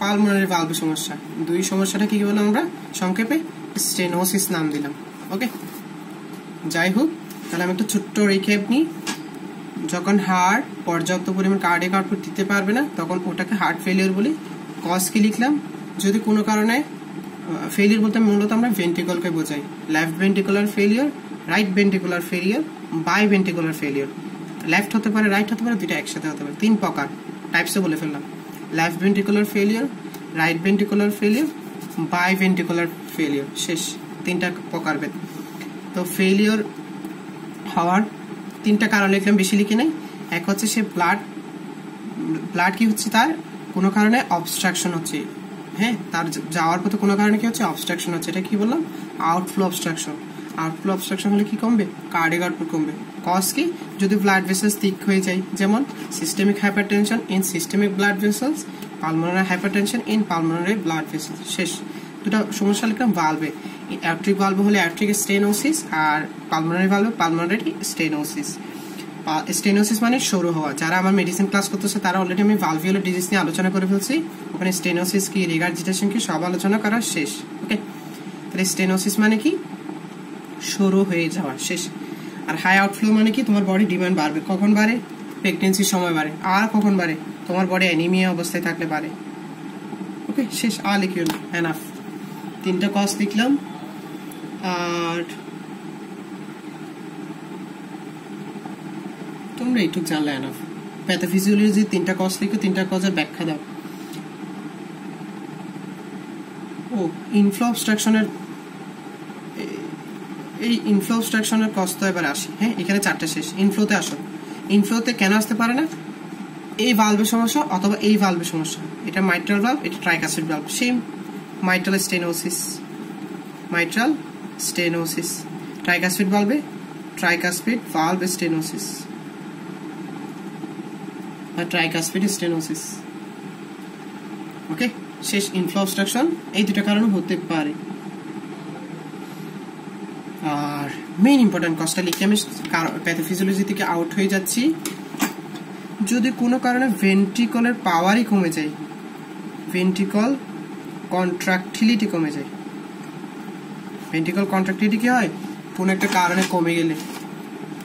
Pulmonary valve সমস্যা। দুই সমস্যাটা কি বললাম আমরা সংক্ষেপে স্টেনোসিস নাম দিলাম। ওকে, যাই হোক, তাহলে আমি একটা ছোট্ট রিক্যাপ নিই। যখন হার্ট পর্যাপ্ত পরিমাণ কার্ডিয়াক আউটপুট দিতে পারবে না তখন ওটাকে হার্ট ফেলিয়ার বলি। কজ কি লিখলাম, যদি কোনো কারণে ফেলিয়ার বলতে মূলত আমরা ভেন্ট্রিকলকে বোঝাই। Left ventricular failure, right ventricular failure, biventricular failure. Left হতে পারে, রাইট হতে পারে, দুইটা একসাথে হতে পারে। তিন প্রকার টাইপসে বলে ফেললাম: left ventricular failure, right ventricular failure, biventricular failure. শেষ, তিনটা প্রকারভেদ। তো ফেলিয়ার হওয়ার তিনটা কারণ লিখলাম, বেশি লিখি নাই। এক হচ্ছে সে ব্লাড কি হচ্ছে, তার কোনো কারণে অবস্ট্রাকশন হচ্ছে। হ্যাঁ, তার যাওয়ার পথে কোনো কারণে কি হচ্ছে, অবস্ট্রাকশন হচ্ছে। এটা কি বললাম, আউটফ্লো অবস্ট্রাকশন। আউটফ্লো অবস্ট্রাকশন হলে কি কমবে, কার্ডিয়াক আউটপুট কমবে। কজ কি, যদি ব্লাড ভেসেলস থিক হয়ে যায়, যেমন systemic hypertension in systemic blood vessels, pulmonary hypertension in pulmonary blood vessels. শেষ, দুটা সমস্যা লিখলাম। ভালভে, অ্যার্ট্রিক ভালভ হলে অ্যার্ট্রিক স্টেনোসিস, আর pulmonary valve pulmonary stenosis. Stenosis মানে সরু হওয়া। যারা আমার মেডিসিন ক্লাস করতেছে তারা অলরেডি আমি ভালভিউলার ডিজিজ নিয়ে আলোচনা করে ফেলছি। ওখানে স্টেনোসিস কি, রিগার্জিটেশন কি, সব আলোচনা করা শেষ। ওকে, তাহলে স্টেনোসিস মানে কি, সরু হয়ে যাওয়া। শেষ। আর হাই আউটফ্লো মানে কি, তোমার বডি ডিমান্ড বাড়বে। কখন বাড়ে, প্রেগনেন্সির সময় বাড়ে। আর কখন বাড়ে, তোমার বডি অ্যানিমিয়া অবস্থায় থাকলে বাড়ে। ওকে, শেষ। আর লিখিও না, এনাফ। তিনটা কজ লিখলাম। আর তোমরা এইটুক জানলে এনাফ। প্যাথোফিজিওলজি তিনটা কজ লিখো, তিনটা কজের ব্যাখ্যা দাও। ও ইনফ্লো অবস্ট্রাকশনের, এই ইনফ্লো অবস্ট্রাকশনের কজ তো এবার আসি। হ্যাঁ, এখানে চারটে শেষ। ইনফ্লোতে আসো। ইনফ্লোতে কেন আসতে পারে না, এই ভালভের সমস্যা অথবা এই ভালভের সমস্যা। এটা মাইট্রাল ভালভ, এটা tricuspid valve. Same, mitral stenosis, mitral stenosis. Tricuspid ভালভে tricuspid valve stenosis, tricuspid stenosis. Okay, শেষ। ইনফ্লো অবস্ট্রাকশন এই দুটো কারণে হতে পারে। আর মেইন ইম্পর্টেন্ট কজটা লিখে আমি প্যাথোফিজিওলজি থেকে আউট হয়ে যাচ্ছি। যদি কোনো কারণে ভেন্ট্রিকলের পাওয়ারই কমে যায়, ভেন্ট্রিকল কন্ট্রাক্টিলিটি কমে যায়। ভেন্ট্রিকল কন্ট্রাক্টিলিটি কি হয়, কোনো একটা কারণে কমে গেলে।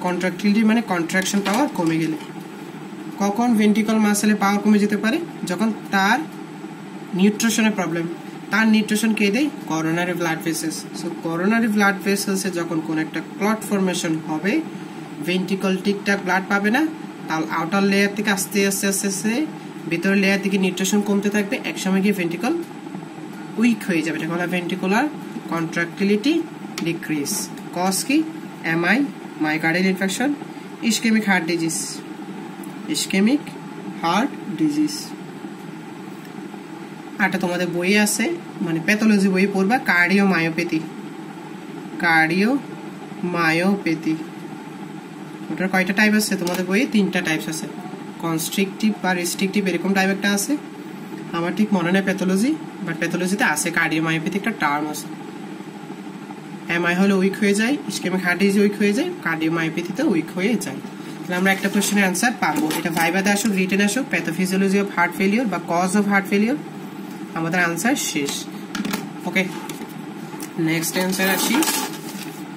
কন্ট্রাক্টিলিটি মানে কন্ট্রাকশন পাওয়ার কমে গেলে। কখন ভেন্ট্রিকল মাসেলে পাওয়ার কমে যেতে পারে, যখন তার নিউট্রিশনের প্রবলেম। তার নিউট্রিশন কে দেয়, coronary blood vessels. So coronary blood ভেসেলসে যখন কোন একটা ক্লট ফরমেশন হবে, ভেন্ট্রিকল ঠিকঠাক ব্লাড পাবে না, তাহলে আউটার লেয়ার থেকে আস্তে আস্তে আস্তে আস্তে ভিতরের লেয়ার থেকে নিউট্রিশন কমতে থাকবে। একসময় গিয়ে ভেন্ট্রিকল উইক হয়ে যাবে। এটা বলা হয় ভেন্ট্রিকুলার কন্ট্রাক্টিলিটি ডিক্রিজ। কজ কি, MI, myocardial infection, ischaemic heart disease, ischaemic heart disease. আরটা তোমাদের বই আছে, মানে প্যাথোলজি বই পড়বা, কার্ডিওমায়োপ্যাথি। কার্ডিওমায়োপ্যাথি, ওটার কয়টা টাইপ আছে তোমাদের বইয়ে, তিনটা টাইপস আছে। কনস্ট্রিকটিভ বা রেস্ট্রিকটিভ এরকম টাইপ একটা আছে। আমার ঠিক মনে নেই প্যাথোলজি, বাট প্যাথোলজিতে আছে কার্ডিওমায়োপ্যাথি একটা টার্ম আছে। এমআই হলে উইক হয়ে যায়, ইসকেমিক হার্ট ডিজিজ উইক হয়ে যায়, কার্ডিওমায়োপ্যাথিতে উইক হয়ে যায়। তাহলে আমরা একটা কোশ্চেনের অ্যান্সার পাবো। এটা ভাইভাতে আসুক, রিটেন আসুক, প্যাথোফিজিওলজি অফ হার্ট ফেলিওর বা কজ অফ হার্ট ফেলিওর, আমাদের আনসার শেষ। ওকে, নেক্সট অ্যান্সার আসি।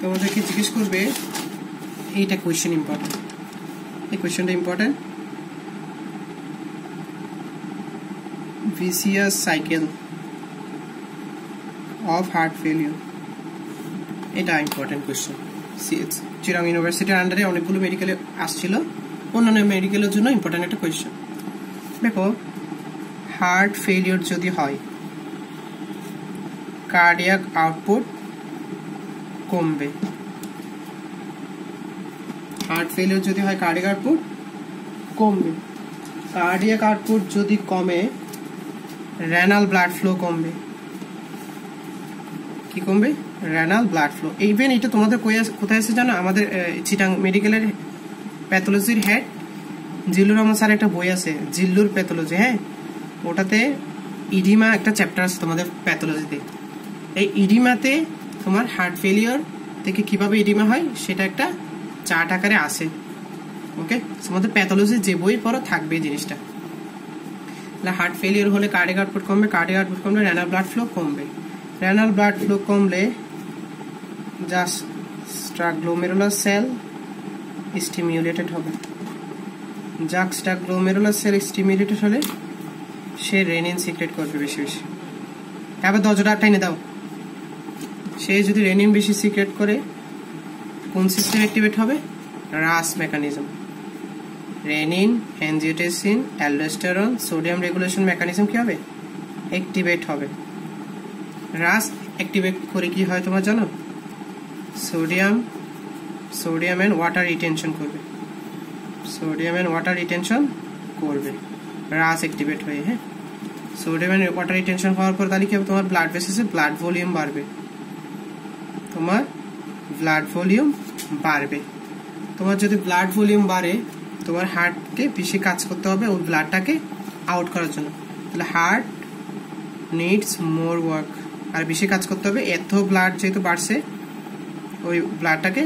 তোমাদেরকে জিজ্ঞেস করবে, এইটা কোয়েশ্চেন ইম্পর্টেন্ট, এই কোয়েশ্চেনটা important. Vicious cycle of heart failure, এটা ইম্পর্টেন্ট কোয়েশ্চেন। চিরাং ইউনিভার্সিটির আন্ডারে অনেকগুলো মেডিকেলে আসছিল, অন্যান্য মেডিকেলের জন্য ইম্পর্টেন্ট একটা কোয়েশ্চেন। দেখো, হার্ট ফেলিওর যদি হয়, কার্ডিয়াক আউটপুট কমবে। হার্ট ফেলিওর যদি হয়, কার্ডিয়াক আউটপুট কমবে। কার্ডিয়াক আউটপুট যদি কমে, রেনাল ব্লাড ফ্লো কমবে। কি কমবে, রেনাল ব্লাড ফ্লো। ইভেন এটা তোমাদের কোথায় আছে জানো, আমাদের চিটাং মেডিকেলের প্যাথোলজির হেড জিল্লুর রহমান স্যার একটা বই আছে, জিল্লুর প্যাথোলজি। হ্যাঁ, ওটাতে ইডিমা একটা চ্যাপ্টার আছে তোমাদের প্যাথোলজিতে। এই ইডিমাতে তোমার হার্ট ফেলিওর থেকে কিভাবে ইডিমা হয় সেটা একটা চার্ট আকারে আছে। ওকে, তোমাদের প্যাথোলজি যে বই পড়ো থাকবে এই জিনিসটা। হার্ট ফেলিয়ার হলে কার্ডিয়াক আউটপুট কমবে, কার্ডিয়াক আউটপুট কমলে রেনাল ব্লাড ফ্লো কমবে, রেনাল ব্লাড ফ্লো কমলে জাক্সটাগ্লোমেরুলার সেল স্টিমিউলেটেড হবে, জাক্সটাগ্লোমেরুলার সেল স্টিমিউলেটেড হলে সে রেনিন সিক্রেট করবে বেশি বেশি। আবার দরজাটা টাইনে দাও। সে যদি রেনিন বেশি সিক্রেট করে কোন সিস্টেম অ্যাক্টিভেট হবে? RAS mechanism. Renin, angiotensin, aldosterone, sodium regulation mechanism কি হবে? অ্যাক্টিভেট হবে। রাস অ্যাক্টিভেট করে কি হয় তোমরা জানো? সোডিয়াম এন্ড ওয়াটার রিটেনশন করবে, সোডিয়াম এন্ড ওয়াটার রিটেনশন করবে রাস অ্যাক্টিভেট হয়ে। হ্যাঁ, সোডিয়াম এন্ড ওয়াটার রিটেনশন হওয়ার পর তাহলে কি হবে? তোমার ব্লাড ভেসেলসে ব্লাড ভলিউম বাড়বে, তোমার ব্লাড ভলিউম বাড়বে। তোমার যদি ব্লাড ভলিউম বাড়ে, তোমার হার্টকে বেশি কাজ করতে হবে ওই ব্লাডটাকে আউট করার জন্য। তাহলে হার্ট নিডস মোর ওয়ার্ক, আর বেশি কাজ করতে হবে। এত ব্লাড যেহেতু বাড়ছে, ওই ব্লাডটাকে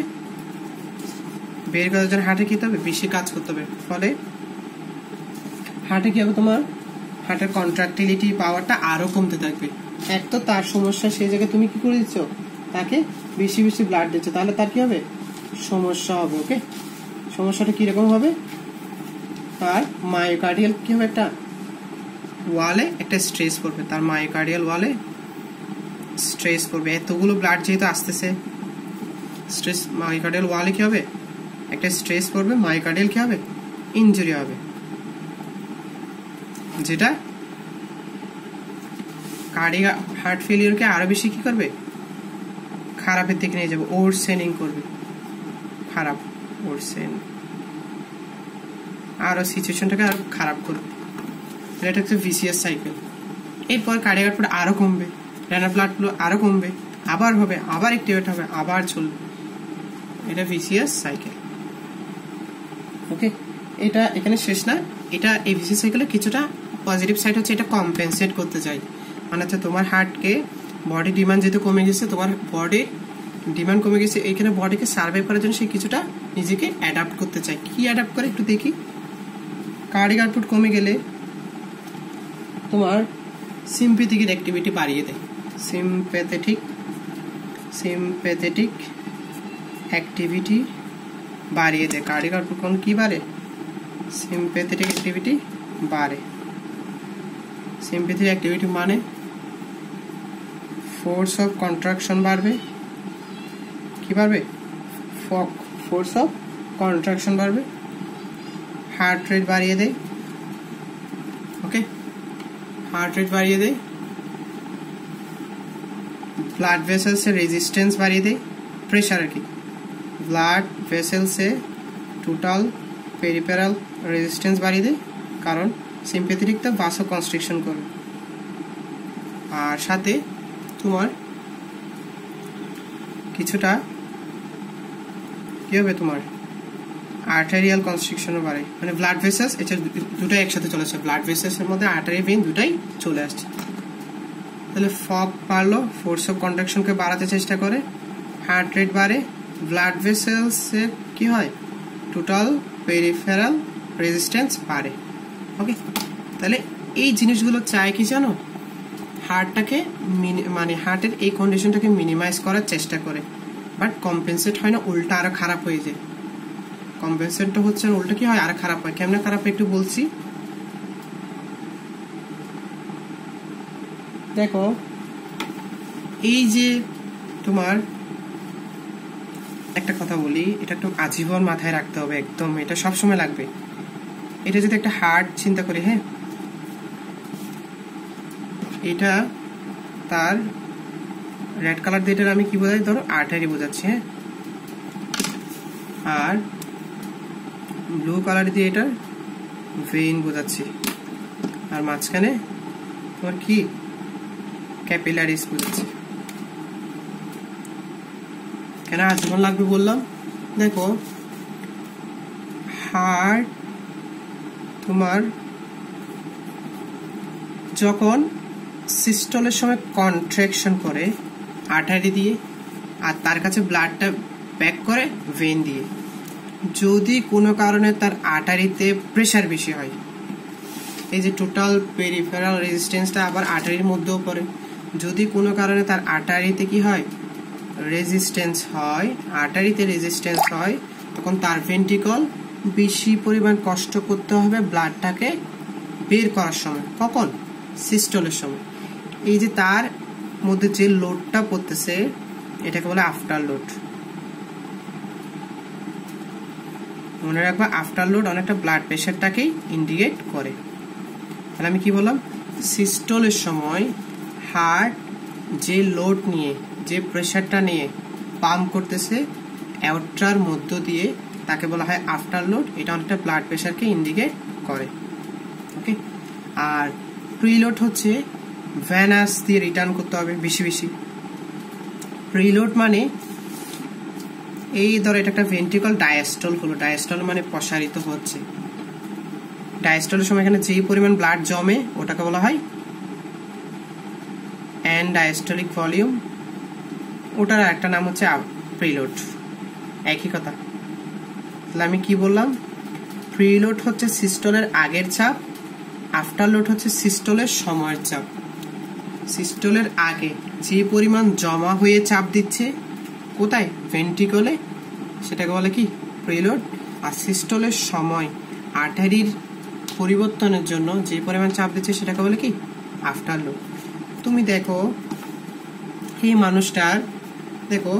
বের করার জন্য হার্টে কি হবে? বেশি কাজ করতে হবে। ফলে হার্টে কি হবে? তোমার হার্টের কন্ট্রাক্টিলিটি পাওয়ারটা আরো কমতে থাকবে। এক তো তার সমস্যা, সেই জায়গায় তুমি কি করে দিচ্ছ? তাকে বেশি বেশি ব্লাড দিচ্ছ, তাহলে তার কি হবে? সমস্যা হবে। ওকে, সমস্যাটা কিরকম হবে? তার মায়োকার্ডিয়াল কি হবে? একটা ওয়ালে একটা স্ট্রেস পড়বে, তার মায়োকার্ডিয়াল ওয়ালে স্ট্রেস পড়বে। এতগুলো ব্লাড যেহেতু আসতেছে, স্ট্রেস মায়োকার্ডিয়াল ওয়ালে কি হবে? একটা স্ট্রেস পড়বে, মায়োকার্ডিয়াল কি হবে? ইনজুরি হবে, যেটা কার্ডিয়াক হার্ট ফেলিয়ারকে আরো বেশি কি করবে? খারাপের দিকে নিয়ে যাবে, ওভারসেনিং করবে, খারাপ ওভারসেন, আরো সিচুয়েশনটাকে আরো খারাপ করবে। এটা হচ্ছে ভিসিয়াস সাইকেল। এরপর কার্ডিয়াক আউটপুট আরো কমবে, রেনাল ব্লাড ফ্লো আরো কমবে, আবার হবে, আবার অ্যাক্টিভেট হবে, আবার চলবে। এটা ভিসিয়াস সাইকেল। ওকে, এটা এখানে শেষ না। এটা এই ভিসিয়াস সাইকেলের কিছুটা পজিটিভ সাইড হচ্ছে, এটা কম্পেনসেট করতে চাই। মানে হচ্ছে তোমার হার্টকে বডি ডিমান্ড যেহেতু কমে গেছে, তোমার বডি ডিমান্ড কমে গেছে, এইখানে বডিকে সার্ভাইভ করার জন্য সে কিছুটা নিজেকে অ্যাডাপ্ট করতে চায়। কি অ্যাডাপ্ট করে একটু দেখি। কার্ডিয়াক আউটপুট কমে গেলে তোমার সিম্প্যাথেটিক অ্যাক্টিভিটি বাড়িয়ে দেয়, সিম্প্যাথেটিক অ্যাক্টিভিটি বাড়িয়ে দেয়। কার্ডিয়াক আউটপুট কোন কি বাড়ে? সিম্প্যাথেটিক অ্যাক্টিভিটি বাড়ে। সিম্প্যাথেটিক অ্যাক্টিভিটি মানে ফোর্স অফ কন্ট্রাকশন বাড়বে। কি বাড়বে? ফোর্স অফ কন্ট্রাকশন বাড়বে। হার্ট রেট বাড়িয়ে দেয়। ওকে, হার্ট রেট বাড়িয়ে দেয়। ব্লাড ভেসেলসে রেজিস্ট্যান্স বাড়িয়ে দেয়, প্রেশার আর কি। ব্লাড ভেসেলসে টোটাল পেরিফেরাল রেজিস্ট্যান্স বাড়িয়ে দেয়, কারণ সিম্প্যাথেটিক তো ভাসো কনস্ট্রিকশন করবে। আর সাথে তোমার কিছুটা কি হবে? তোমার আর্টেরিয়াল কনস্ট্রিকশনও বাড়ে। মানে ব্লাড ভেসেলস, এটা দুটাই একসাথে চলে আসছে। ব্লাড ভেসেলসের মধ্যে আর্টারি ভেইন দুটাই চলে আসছে। তাহলে ফগ বাড়লো, ফোর্স অফ কন্ট্রাকশনকে বাড়াতে চেষ্টা করে, হার্ট রেট বাড়ে, ব্লাড ভেসেলসে কি হয়? টোটাল পেরিফেরাল রেজিস্ট্যান্স বাড়ে। ওকে, তাহলে এই জিনিসগুলো চাই কি জানো? হার্টটাকে মানে হার্টের এই কন্ডিশনটাকে মিনিমাইজ করার চেষ্টা করে, বাট কম্পেনসেট হয় না, উল্টা আরো খারাপ হয়ে যায়। কম্পেনসেটটা হচ্ছে উল্টা কি হয়? আরো খারাপ হয়। কেমনে খারাপ একটু বলছি, দেখো। এই যে তোমার একটা কথা বলি, এটা একটু আজীবন মাথায় রাখতে হবে, একদম এটা সবসময় লাগবে। এটা যদি একটা হার্ট চিন্তা করি, হ্যাঁ, এটা তার রেড কালার দিয়ে আমি কি বোঝাই? ধরো আর্টারি বোঝাচ্ছি, হ্যাঁ, আর ব্লু কালার দিয়ে এটার ভেইন বোঝাচ্ছি, আর মাঝখানে তোমার কি ক্যাপিলারিস বোঝাচ্ছি। কেন আজীবন লাগবে বললাম? দেখো, হার্ট তোমার যখন সিস্টলের সময় কন্ট্রাকশন করে আর্টারি দিয়ে, আর তার কাছে ব্লাডটা ব্যাক করে ভেইন দিয়ে, যদি কোনো কারণে তার আর্টারিতে প্রেশার বেশি হয়, এই যে টোটাল পেরিফেরাল রেজিস্ট্যান্সটা আবার আর্টারির মধ্যেও পড়ে। যদি কোনো কারণে তার আর্টারিতে কি হয়, রেজিস্ট্যান্স হয়, আর্টারিতে রেজিস্ট্যান্স হয়, তখন তার ভেন্ট্রিকল বেশি পরিমাণ কষ্ট করতে হবে ব্লাডটাকে বের করার সময়। কখন? সিস্টলের সময়। এই যে তার মধ্যে যে লোডটা পড়তেছে এটাকে বলে আফটার লোড। মনে রাখবা আফটার লোড অনেকটা ব্লাড প্রেশারটাকেই ইন্ডিকেট করে। তাহলে আমি কি বললাম, সিস্টলের সময় হার্ট যে লোড নিয়ে, যে প্রেশারটা নিয়ে পাম্প করতেছে অ্যাওর্টার মধ্য দিয়ে, তাকে বলা হয় আফটার লোড। এটা অনেকটা ব্লাড প্রেশারকে ইন্ডিকেট করে। ওকে, আর প্রিলোড হচ্ছে ভেনাস দিয়ে রিটার্ন করতে হবে বেশি বেশি। প্রিলোড মানে এই ধরো এটা একটা ভেন্ট্রিকল ডায়াস্টল হলো, ডায়াস্টল মানে প্রসারিত হচ্ছে। ডায়াস্টলের সময় এখানে যে পরিমাণ ব্লাড জমে ওটাকে বলা হয় এন্ড ডায়াস্টলিক ভলিউম, ওটার একটা নাম হচ্ছে প্রিলোড। একই কথা। তাহলে আমি কি বললাম, প্রিলোড হচ্ছে সিস্টলের আগের চাপ, আফটার লোড হচ্ছে সিস্টলের সময়ের চাপ। সিস্টলের আগে যে পরিমাণ জমা হয়ে চাপ দিচ্ছে কোথায়, ভেন্ট্রিকলে, সেটাকে বলে কি প্রিলোড। আর সিস্টলের সময় আর্টারির পরিবর্তনের জন্য যে পরিমাণ চাপ দিচ্ছে সেটাকে বলে কি আফটার লোড। তুমি দেখো এই মানুষটার দেখো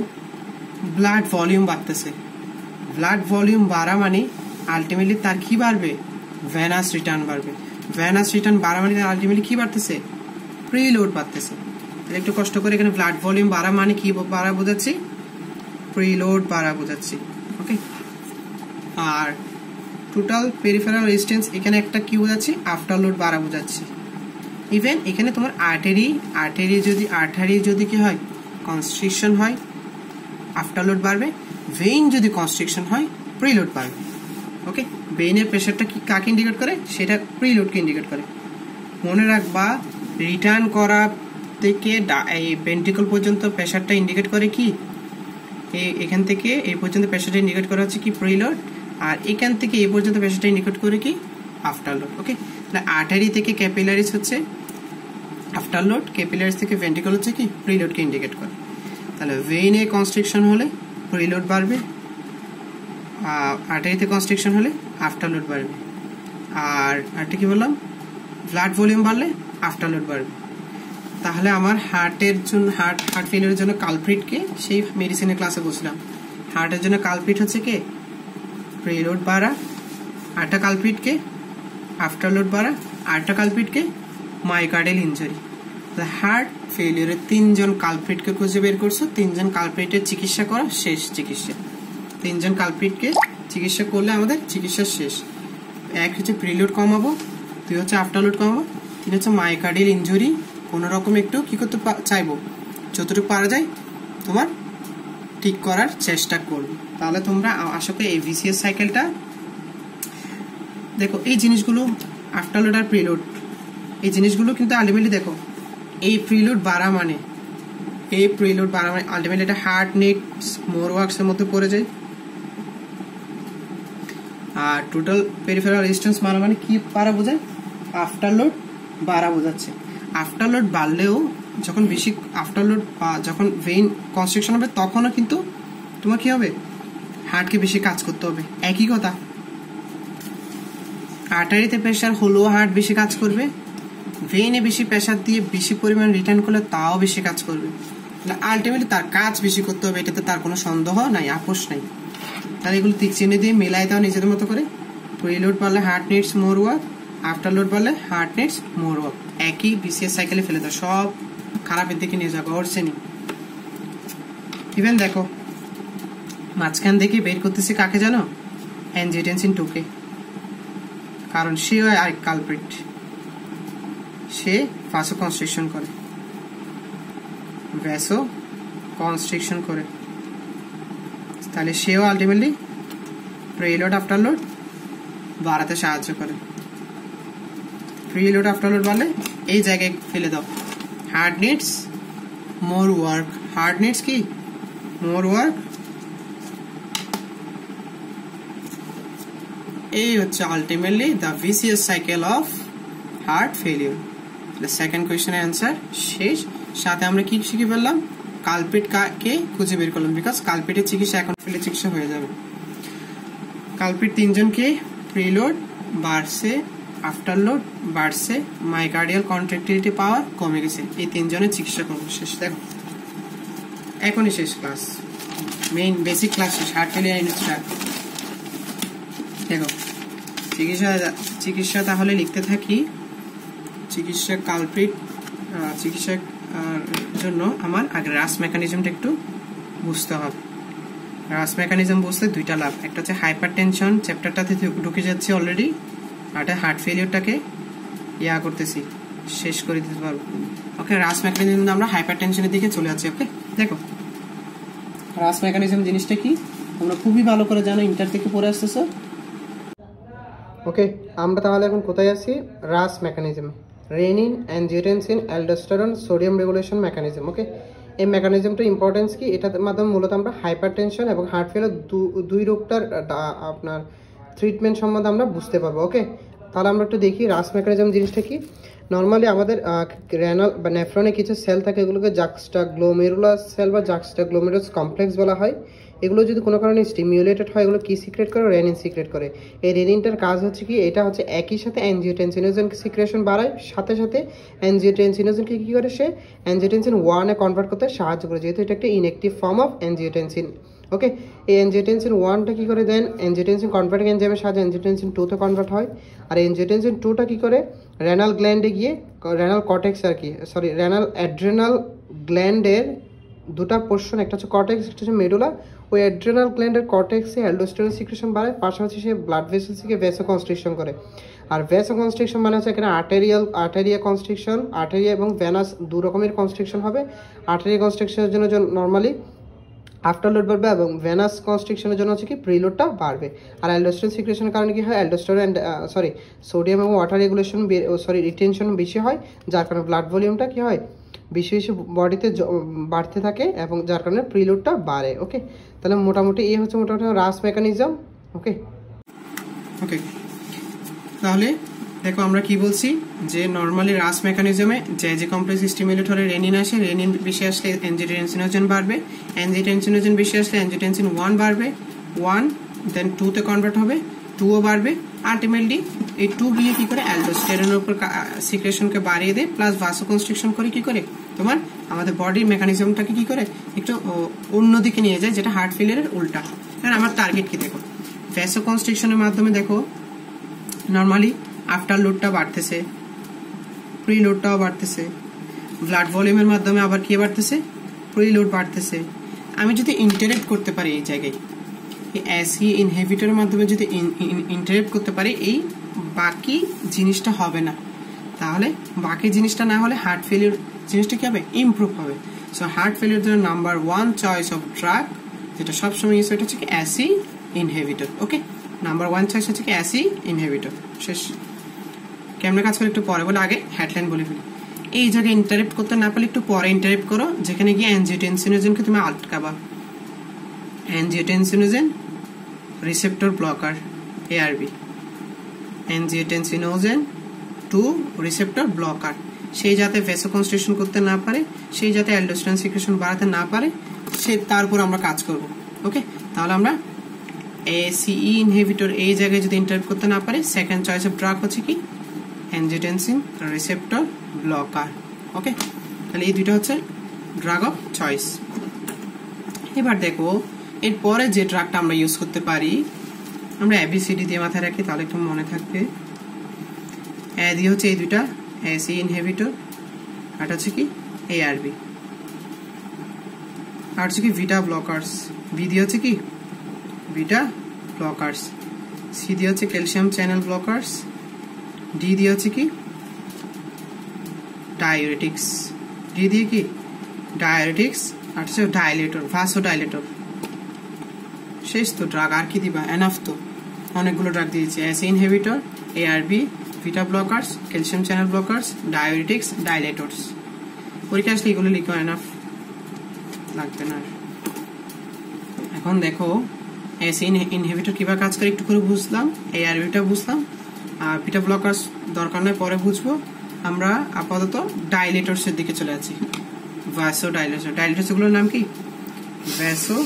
ব্লাড ভলিউম বাড়তেছে। ব্লাড ভলিউম বাড়া মানে আলটিমেটলি তার কি বাড়বে, ভেনাস রিটার্ন বাড়বে। ভেনাস রিটার্ন বাড়া মানে আলটিমেটলি কি বাড়তেছে, প্রিলোড বাড়তেছে। তাহলে একটু কষ্ট করে এখানে ব্লাড ভলিউম বাড়া মানে কি বাড়া বোঝাচ্ছি, প্রিলোড বাড়া বোঝাচ্ছি। ওকে, আর টোটাল পেরিফেরাল রেজিস্ট্যান্স এখানে একটা কি বোঝাচ্ছি, আফটার লোড বাড়া বোঝাচ্ছি। ইভেন এখানে তোমার আর্টারি যদি কি হয়, কনস্ট্রিকশন হয়, আফটার লোড বাড়বে। ভেইন যদি কনস্ট্রিকশন হয়, প্রিলোড বাড়বে। ওকে, ভেইনের প্রেশারটা কি কাকে ইন্ডিকেট করে, সেটা প্রিলোডকে ইন্ডিকেট করে। মনে রাখবা রিটার্ন করা থেকে এই ভেন্ট্রিকল পর্যন্ত প্রেশারটা ইন্ডিকেট করে কি, এখান থেকে এই পর্যন্ত প্রেশারটা ইন্ডিকেট করা হচ্ছে কি প্রিলোড, আর এখান থেকে এই পর্যন্ত প্রেশারটা ইন্ডিকেট করে কি আফটার লোড। ওকে, তাহলে আর্টারি থেকে ক্যাপিলারিস হচ্ছে আফটার লোড, ক্যাপিলারিস থেকে ভেন্ট্রিকল হচ্ছে কি প্রিলোডকে ইন্ডিকেট করে। তাহলে ভেইনে কনস্ট্রিকশন হলে প্রিলোড বাড়বে, আর্টারিতে কনস্ট্রিকশন হলে আফটার লোড বাড়বে। আর আরেকটা কি বললাম, ব্লাড ভলিউম বাড়লে আফটার লোড বাড়বে। তাহলে আমার হার্টের জন্য হার্ট ফেলিওরের জন্য কালপ্রিটকে সেই মেডিসিনের ক্লাসে বলছিলাম, হার্টের জন্য কালপ্রিট হচ্ছে কে প্রিলোড বাড়া, আরেকটা কালপ্রিটকে আফটার লোড বাড়া, আরেকটা কালপ্রিটকে মায়োকার্ডিয়াল ইনজুরি। হার্ট ফেলিওরের 3জন কালপ্রিটকে খুঁজে বের করছো, 3জন কালপ্রিটের চিকিৎসা করা শেষ চিকিৎসা। 3জন কালপ্রিটকে চিকিৎসা করলে আমাদের চিকিৎসা শেষ। এক হচ্ছে প্রিলোড কমাবো, 2 হচ্ছে আফটার লোড কমাবো, 3 হচ্ছে মায়োকার্ডিয়াল ইনজুরি কোন রকম একটু কি করতে চাইবো, যতটুকু পারা যায় তোমার ঠিক করার চেষ্টা করবে। তাহলে তোমরা আশা করি এই ভিসিএস সাইকেলটা দেখো। এই জিনিসগুলো আফটার লোড আর প্রিলোড, এই জিনিসগুলো কিন্তু আলটিমেটলি দেখো, এই প্রিলোড বাড়া মানে আলটিমেটলি এটা হার্ট নিডস মোর ওয়ার্কস এর মধ্যে পড়ে যায়। আর টোটাল পেরিফেরাল রেজিস্ট্যান্স মানে কি বাড়া বোঝায়, আফটার লোড বাড়া বোঝাচ্ছে। আফটার লোড বাড়লেও যখন বেশি আফটার লোড বা যখন ভেইন কনস্ট্রিকশন হবে তখনও কিন্তু তোমার কি হবে, হার্টকে বেশি কাজ করতে হবে। একই কথা, আর্টারিতে প্রেশার হলেও হার্ট বেশি কাজ করবে, ভেইনে বেশি প্রেশার দিয়ে বেশি পরিমাণ রিটার্ন করলে তাও বেশি কাজ করবে। আলটিমেটলি তার কাজ বেশি করতে হবে, এটাতে তার কোনো সন্দেহ নাই, আপোষ নাই। তাহলে এগুলো তীর চিহ্ন দিয়ে মেলাই দাও নিজেদের মতো করে। প্রিলোড বাড়লে heart needs more work, after load বাড়লে হার্ট নিডস মোর ওয়ার্ক। একই বিসিএস সাইকেলে ফেলে দাও, সব খারাপের দিকে নিয়ে যাবো ওর শ্রেণী। ইভেন দেখো মাঝখান থেকে বের করতেছি কাকে জানো, অ্যানজিওটেনসিন 2কে, কারণ সে আরেক কালপ্রিট, সে ভাসো কনস্ট্রিকশন করে, তাহলে সেও আলটিমেটলি প্রিলোড আফটার লোড বাড়াতে সাহায্য করে। প্রিলোড আফটার লোড বাড়লে এই জায়গায় ফেলে দাও, heart needs more work, heart needs কি মোর ওয়ার্ক। এই হচ্ছে ultimately the vicious cycle of heart failure. Second কোয়েশ্চেনের অ্যান্সার শেষ। সাথে আমরা কি শিখে ফেললাম, কালপিট কে খুঁজে বের করলাম, বিকজ কালপিটের চিকিৎসা এখন ফেলে চিকিৎসা হয়ে যাবে। কালপিট তিনজনকে, প্রিলোড বাড়ছে, আফটারলোড বাড়ছে, মাইকার্ডিয়াল কন্ট্রাক্টিলিটি পাওয়ার কমে গেছে, এই তিনজনের চিকিৎসা করবো। শেষ, দেখো এখনই শেষ ক্লাস, মেইন বেসিক ক্লাস শেষ, হার্ট ফেলিয়ার ইনস্ট্রাক্ট। দেখো চিকিৎসা তাহলে লিখতে থাকি। চিকিৎসা কালপ্রিট, চিকিৎসার জন্য আমার আগে রাস মেকানিজমটা একটু বুঝতে হবে। রাস মেকানিজম বুঝতে দুইটা লাভ, একটা হচ্ছে হাইপার টেনশন চ্যাপ্টারটাতে ঢুকে যাচ্ছে অলরেডি, আর একটা হার্ট ফেলিওরটাকে করতেছি, শেষ করে দিতে পারবো। ওকে, রাস মেকানিজম আমরা হাইপার টেনশনের দিকে চলে যাচ্ছি। ওকে, দেখো রাস মেকানিজম জিনিসটা কি তোমরা খুবই ভালো করে জানো, ইন্টার থেকে পড়ে আসতেছো। ওকে, আমরা তাহলে এখন কোথায় আছি, RAS mechanism, renin, angiotensin, aldosterone, sodium regulation mechanism. Okay, এই মেকানিজমটার ইম্পর্টেন্স কি, এটার মাধ্যমে মূলত আমরা হাইপার টেনশন এবং হার্ট ফেলিওর দুই রোগটার আপনার ট্রিটমেন্ট সম্বন্ধে আমরা বুঝতে পারবো। ওকে, তাহলে আমরা একটু দেখি রাস মেকানিজম জিনিসটা কি। নর্মালি আমাদের রেনাল বা নেফ্রনে কিছু সেল থাকে, এগুলোকে জাক্সটাগ্লোমেরুলাস সেল বা জাক্সটাগ্লোমেরুলাস কমপ্লেক্স বলা হয়। এগুলো যদি কোনো কারণে স্টিমিউলেটেড হয়, এগুলো কি সিক্রেট করে, রেনিন সিক্রেট করে। এই রেনিনটার কাজ হচ্ছে কি, এটা হচ্ছে একই সাথে অ্যানজিওটেনসিনোজেনকে সিক্রেশন বাড়ায়, সাথে সাথে অ্যানজিওটেনসিনোজেনকে কী করে, সে অ্যানজিওটেনসিন 1-এ কনভার্ট করতে সাহায্য করে, যেহেতু এটা একটা ইনঅ্যাক্টিভ ফর্ম অফ অ্যানজিওটেনসিন। ওকে, এই অ্যানজিওটেনসিন 1টা কী করে দেন, অ্যানজিওটেনসিন কনভার্টিং এনজাইমের সাহায্যে অ্যানজিওটেনসিন 2-তে কনভার্ট হয়। আর অ্যানজিওটেনসিন 2টা কী করে, রেনাল গ্ল্যান্ডে গিয়ে, রেনাল কর্টেক্স আর কি, সরি রেনাল অ্যাড্রেনাল গ্ল্যান্ডের দুটা পোর্শন, একটা হচ্ছে কর্টেক্স, একটা হচ্ছে মেডুলা। ওই অ্যাড্রেনাল গ্ল্যান্ডের কর্টেক্সে অ্যালডোস্টেরন সিক্রেশন বাড়ায়, পাশাপাশি সে ব্লাড ভেসেলসকে ভ্যাসো কনস্ট্রিকশন করে। আর ভ্যাসো কনস্ট্রিকশন মানে হচ্ছে এখানে আর্টেরিয়া কনস্ট্রিকশন, আর্টেরিয়া এবং ভেনাস দু রকমের কনস্ট্রিকশন হবে। আর্টেরিয়া কনস্ট্রিকশনের জন্য নর্মালি আফটারলোড বাড়বে এবং ভেনাস কনস্ট্রিকশনের জন্য হচ্ছে কি প্রিলোডটা বাড়বে। আর অ্যালডোস্টেরন সিক্রেশনের কারণে কি হয়, অ্যালডোস্টেরন সোডিয়াম এবং ওয়াটার রেগুলেশন রিটেনশন বেশি হয়, যার কারণে ব্লাড ভলিউমটা কি হয়, বেশি বেশি বডিতে বাড়তে থাকে এবং যার কারণে প্রিলোডটা বাড়ে। ওকে, তাহলে মোটামুটি এই হচ্ছে মোটামুটি রাস মেকানিজম। ওকে ওকে, তাহলে দেখো আমরা কি বলছি, যে নর্মালি রাস মেকানিজমে যে কমপ্লেক্স স্টিমুলেটরে রেনিন আসে, রেনিন বেশি আসলে অ্যানজিওটেনসিনোজেন বাড়বে, অ্যানজিওটেনসিনোজেন বেশি আসলে অ্যানজিওটেনসিন 1 বাড়বে, 1 দেন 2-তে কনভার্ট হবে, 2ও বাড়বে, আলটিমেটলি এই 2 গিয়ে কি করে অ্যালডোস্টেরনের উপর সিক্রেশনকে বাড়িয়ে দেয়, প্লাস ভাসোকনস্ট্রিকশন করে কি করে তোমার আমাদের বডির মেকানিজমটাকে কি করে একটু অন্যদিকে নিয়ে যায়, যেটা হার্ট ফেলিয়ারের উল্টা। কারণ আমার টার্গেট কি, দেখো ভ্যাসোকনস্ট্রিকশনের মাধ্যমে দেখো নর্মালি আফটার লোডটা বাড়তেছে, প্রি লোডটাও বাড়তেছে, ব্লাড ভলিউমের মাধ্যমে আবার কি বাড়তেছে, প্রি লোড বাড়তেছে। আমি যদি ইন্টারেক্ট করতে পারি এই জায়গায়, এই অ্যাসি ইনহিবিটরের মাধ্যমে যদি ইন্টারেক্ট করতে পারি, এই বাকি জিনিসটা হবে না। তাহলে বাকি জিনিসটা না হলে হার্ট ফেলিওর জিনিসটা কি হবে, ইমপ্রুভ হবে। সো হার্ট ফেলিওর জন্য নাম্বার 1 চয়েস অফ ড্রাগ যেটা সবসময় ইউজ হয়, এটা হচ্ছে কি অ্যাসি ইনহিবিটর। ওকে, নাম্বার 1 চয়েস হচ্ছে কি অ্যাসি ইনহিবিটর। শেষ। কেমনে কাজ করে একটু পরে বলে, আগে হেডলাইন বলে ফেলি। এই জায়গায় ইন্টারেক্ট করতে না পারলে একটু পরে ইন্টারেক্ট করো, যেখানে গিয়ে অ্যানজিওটেনসিনোজেনকে তুমি আটকাবা। Angiotensinogen receptor blocker, ARB, angiotensinogen 2 receptor blocker. সেই যাতে ভ্যাসোকনস্ট্রিকশন করতে না পারে, সেই যাতে অ্যালডোস্টেরন সিক্রেশন বাড়াতে না পারে, সে তার উপর আমরা কাজ করব। ওকে, তাহলে আমরা ACE ইনহিবিটর এই জায়গায় যদি ইন্টারেক্ট করতে না পারে, সেকেন্ড চয়েস অফ ড্রাগ হচ্ছে কি অ্যানজিওটেনসিন রিসেপ্টর ব্লকার। ওকে, তাহলে এই দুইটা হচ্ছে ড্রাগ অফ চয়েস। এবার দেখো এরপরে যে ড্রাগটা আমরা ইউজ করতে পারি, আমরা ABCD দিয়ে মাথায় রাখি, তাহলে একটু মনে থাকবে। এ দিয়ে হচ্ছে এই দুইটা ACE ইনহিবিটর, আর হচ্ছে কি ARB, আর হচ্ছে কি ভিটা ব্লকার্স। বি দিয়ে হচ্ছে কি ভিটা ব্লকার্স, সি দিয়ে হচ্ছে ক্যালসিয়াম চ্যানেল ব্লকার্স, ডি দিয়ে হচ্ছে কি ডায়োরেটিক্স, ডি দিয়ে কি ডায়োরেটিক্স, আর হচ্ছে ডাইলেটর, ভাসোডাইলেটর। শেষ তো ড্রাগ, আর কি দিবা, এনাফ তো, অনেকগুলো ড্রাগ দিয়েছি। ACE inhibitor, ARB, beta blockers, calcium channel blockers, diuretics, dilators. পরীক্ষা আসলে এগুলো লিখো, এনাফ লাগবে না। এখন দেখো অ্যাসি ইনহিবিটর কিভাবে কাজ করে একটু করে বুঝলাম, ARBটা বুঝলাম, বিটা ব্লকার্স দরকার নয়, পরে বুঝবো। আমরা আপাতত ডাইলেটরস এর দিকে চলে যাচ্ছি। ভ্যাসো ডাইলেটরস এগুলোর নাম কি? ভ্যাসো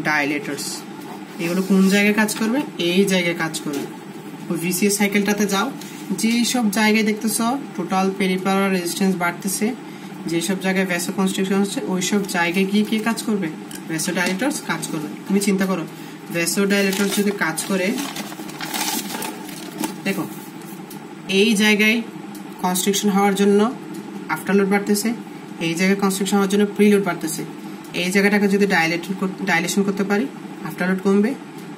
ডাইলেটরস। এগুলো কোন জায়গায় কাজ করবে? এই জায়গায় কাজ করবে। ওই ভিসিএস সাইকেলটাতে যাও, যেসব জায়গায় দেখতেছ টোটাল পেরিফেরাল রেজিস্ট্যান্স বাড়তেছে, যেসব জায়গায় ভ্যাসো কনস্ট্রিকশন হচ্ছে, ওইসব জায়গায় গিয়ে কে কাজ করবে? ভ্যাসো ডাইলেটরস কাজ করবে। তুমি চিন্তা করো, ভ্যাসো ডাইলেটরস যদি কাজ করে, দেখো এই জায়গায় কনস্ট্রিকশন হওয়ার জন্য আফটারলোড বাড়তেছে, এই জায়গায় কনস্ট্রিকশন হওয়ার জন্য প্রিলোড বাড়তেছে। এই জায়গাটাকে যদি ডাইলেশন করতে পারি, আফটারলোড কমবে।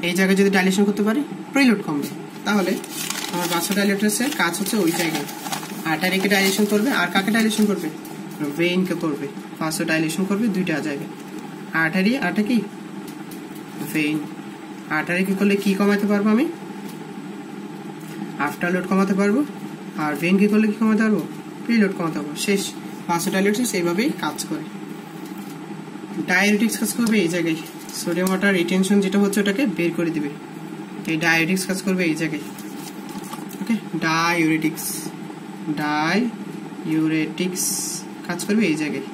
এই জায়গায় যদি ডাইলেশন করতে পারি, প্রিলোড কমবে। তাহলে আমার ভ্যাসো ডাইলেটরসের কাজ হচ্ছে ওই জায়গায়। আর্টারিকে ডাইলেশন করবে, আর কাকে ডাইলেশন করবে? ভেইনকে করবে। ভ্যাসো ডাইলেশন করবে দুইটা জায়গায়, আর্টারি আরটা কি? ভেইন। আর্টারি কি করলে কি কমাতে পারবো আমি? আফটারলোড কমাতে পারবো। আর ভেইন কি করলে কি কমাতে পারবো? প্রিলোড কমাতে পারবো। শেষ। ভ্যাসো ডাইলেটরস এইভাবেই কাজ করে। ডায়োরেটিক্স কাজ করবে এই জায়গায়, সোডিয়াম ওয়াটার রিটেনশন যেটা হচ্ছে ওটাকে বের করে দিবে। এই ডায়োরেটিক্স কাজ করবে এই জায়গায়। ওকে, ডায়োরেটিক্স কাজ করবে এই জায়গায়,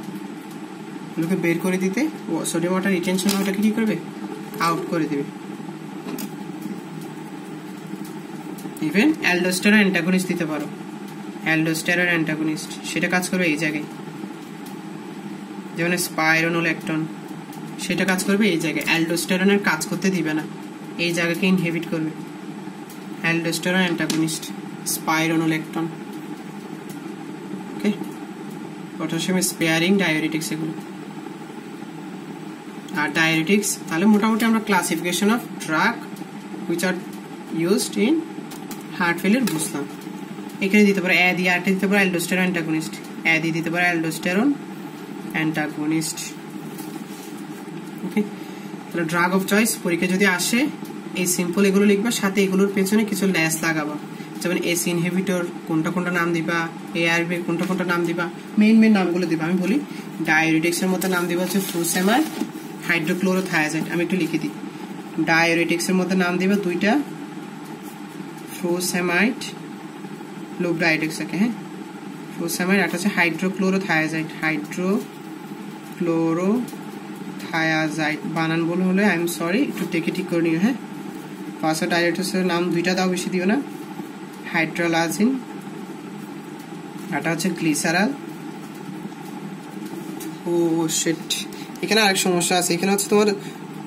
ওগুলোকে বের করে দিতে। সোডিয়াম ওয়াটার রিটেনশন ওটাকে কি করবে? আউট করে দিবে। ইভেন অ্যালডোস্টেরন অ্যান্টাগনিস্ট দিতে পারো, অ্যালডোস্টেরন অ্যান্টাগনিস্ট, সেটা কাজ করবে এই জায়গায়। যেমন স্পাইরোনোলেকটন, সেটা কাজ করবে এই জায়গায়। অ্যালডোস্টেরনের কাজ করতে দিবে না, এই জায়গাকে ইনহিবিট করবে। Aldosterone antagonist, spironolactone. Okay, potassium sparing diuretics এগুলো। আর ডায়োরেটিক্স তাহলে মোটামুটি আমরা classification of drug which are used in heart failure বুঝলাম। এখানে দিতে পারো অ্যাডি, আরটা দিতে পারো অ্যালডোস্টেরন অ্যান্টাগনিস্ট, অ্যাডি দিতে পারো অ্যালডোস্টেরন অ্যান্টাগনিস্ট। ওকে, তাহলে ড্রাগ অফ চয়েস পরীক্ষা যদি আসে, এই সিম্পল এগুলো লিখবা, সাথে এগুলোর পেছনে কিছু ল্যাস লাগাবা। যেমন এস ইনহিবিটর কোনটা কোনটা নাম দিবা, এআরবি কোনটা কোনটা নাম দিবা, মেইন নামগুলো দিবা। আমি বলি ডায়োরেটিক্স এর মধ্যে নাম দিবা হচ্ছে ফুরোসেমাইড, হাইড্রোক্লোরোথায়াজাইড। আমি একটু লিখে দিই। ডায়োরেটিক্স এর মধ্যে নাম দিবা দুইটা, ফুরোসেমাইড, লুপ ডায়োরেটিক্স। হ্যাঁ, ফুরোসেমাইড, একটা হচ্ছে হাইড্রোক্লোরোথায়াজাইড। হাইড্রোক্লোরোথায়াজাইড বানান বলে হলে আই এম সরি, একটু টেকে ঠিক করে নিও। হ্যাঁ, ভ্যাসো ডাইলেটরসের নাম দুইটা দাও, বেশি দিও না। হাইড্রোলাজিন, এটা হচ্ছে গ্লিসারাল। ও শিট, এখানে আরেক সমস্যা আছে। এখানে হচ্ছে তোমার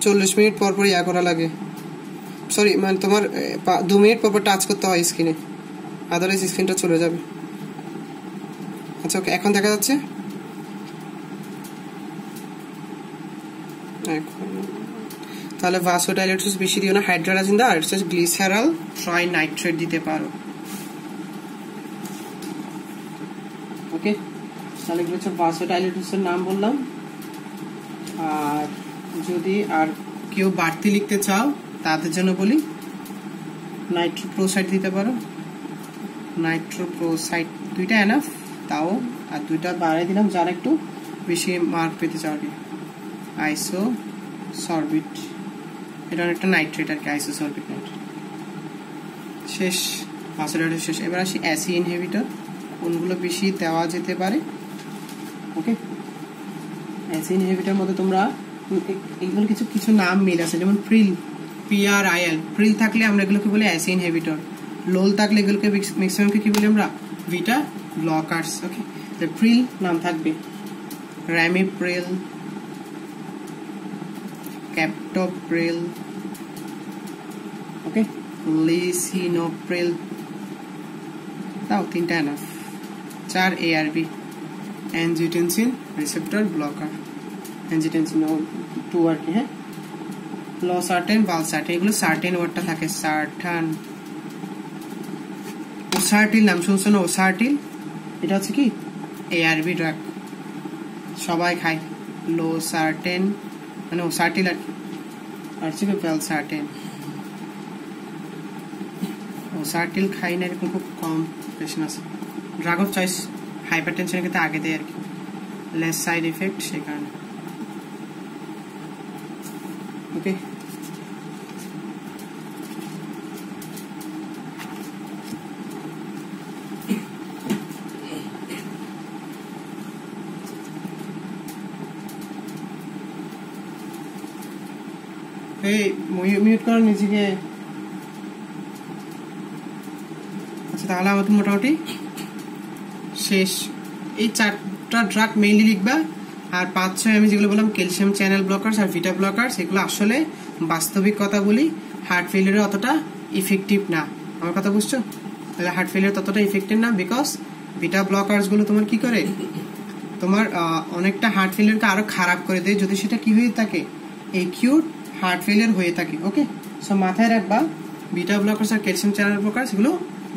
40 মিনিট পর পর ইয়া করা লাগে, সরি মানে তোমার 2 মিনিট পর পর টাচ করতে হয় স্ক্রিনে, আদারওয়াইজ স্ক্রিনটা চলে যাবে। আচ্ছা ওকে, এখন দেখা যাচ্ছে? তাহলে ভ্যাসো ডাইলেটরস বেশি দিও না, হাইড্রোলাজিন দাও, আর হচ্ছে গ্লিসারাল ট্রাইনাইট্রেট দিতে পারো। ওকে, তাহলে এগুলো হচ্ছে ভ্যাসো ডাইলেটরসের নাম বললাম। আর যদি আর কেউ বাড়তি লিখতে চাও তাদের জন্য বলি নাইট্রোপ্রোসাইড দিতে পারো। নাইট্রোপ্রোসাইড দুইটা এনাফ, তাও আর দুইটা বাড়াই দিলাম যারা একটু বেশি মার্ক পেতে চাও। আইসো সরবিট, এটা অনেকটা নাইট্রেট আর কি, আইসো সরবিট নাইট্রেট। শেষ, ভ্যাসো ডাইলেটরস শেষ। এবার আসি অ্যাসি ইনহিবিটর, কোনগুলো বেশি দেওয়া যেতে পারে। ওকে, অ্যাসি ইনহিবিটর মধ্যে তোমরা এগুলো কিছু কিছু নাম মিল আছে, যেমন প্রিল, PRIL, প্রিল থাকলে আমরা এগুলোকে বলি অ্যাসি ইনহিবিটর। লোল থাকলে এগুলোকে ম্যাক্সিমামকে কি বলি আমরা? Beta blockers. ওকে, তো প্রিল নাম থাকবে র্যামিপ্রিল, ক্যাপটোপ্রিল, ওকে, লিসিনোপ্রিল, তাও তিনটা enough. 4 ARB, angiotensin receptor blocker, angiotensin 2 আর কি। হ্যাঁ, লসার্টেন, ভালসার্টেন, এগুলো সার্টেন ওয়ার্ডটা থাকে, সার্টান। ওসার্টিল নাম শুনছো না? ওসার্টিল, এটা হচ্ছে কি ARB ড্রাগ, সবাই খায়। লোসার্টেন মানে ওসার্টিল আর কি, আর হচ্ছে ভ্যালসার্টেন। ওসার্টিল খাই না, এরকম খুব কম পেশেন্ট আছে। ড্রাগ অফ চয়েস হাইপারটেনশনের ক্ষেত্রে আগে দেয় আর কি, লেস সাইড এফেক্ট সেই কারণে। ওকে, এই মিউট করো নিজেকে। আচ্ছা তাহলে আমাদের মোটামুটি শেষ। এই 4টা ড্রাগ মেইনলি লিখবা, আর 5-6 আমি যেগুলো বললাম ক্যালসিয়াম চ্যানেল ব্লকার্স আর ভিটা ব্লকার্স, এগুলো আসলে বাস্তবিক কথা বলি হার্ট ফেলিয়ারে অতটা ইফেক্টিভ না। আমার কথা বুঝছো? তাহলে হার্ট ফেলিয়ার ততটা ইফেক্টিভ না, বিকজ ভিটা ব্লকার্স গুলো তোমার কি করে, তোমার অনেকটা হার্ট ফেলিয়ারকে আরো খারাপ করে দেয় যদি সেটা কি হয়ে থাকে, একিউট হার্ট ফেলিয়ার হয়ে থাকে। ওকে, সো মাথায় রাখবা ভিটা ব্লকার্স আর ক্যালসিয়াম চ্যানেল ব্লকার্স এগুলো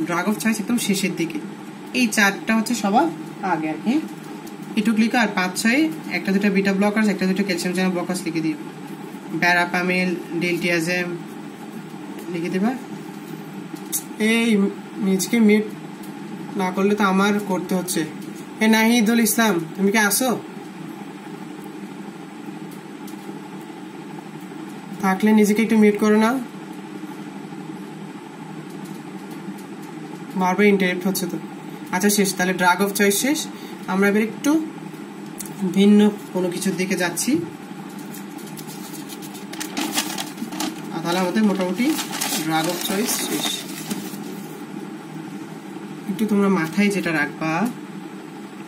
ড্রাগ অফ চয়েস একদম শেষের দিকে। এই 4টা হচ্ছে সবার আগে আর কি। এটুক লিখা, আর 5-6 একটা দুটো ভিটা ব্লকার্স একটা দুটো ক্যালসিয়াম চ্যানেল ব্লকার্স লিখে দিও। ব্যারাপামিল, ডিলটিয়াজেম লিখে দিবা। এই নিজকে মিট না করলে তো আমার করতে হচ্ছে। এ নাহিদুল ইসলাম, তুমি কি আসো? থাকলে নিজেকে একটু মিট করো না, বারবার ইন্টারেক্ট হচ্ছে তো। আচ্ছা শেষ, তাহলে ড্রাগ অফ চয়েস শেষ। আমরা এবার একটু ভিন্ন কোনো কিছুর দিকে যাচ্ছি। তাহলে আমাদের মোটামুটি ড্রাগ অফ চয়েস শেষ। একটু তোমরা মাথায় যেটা রাখবা,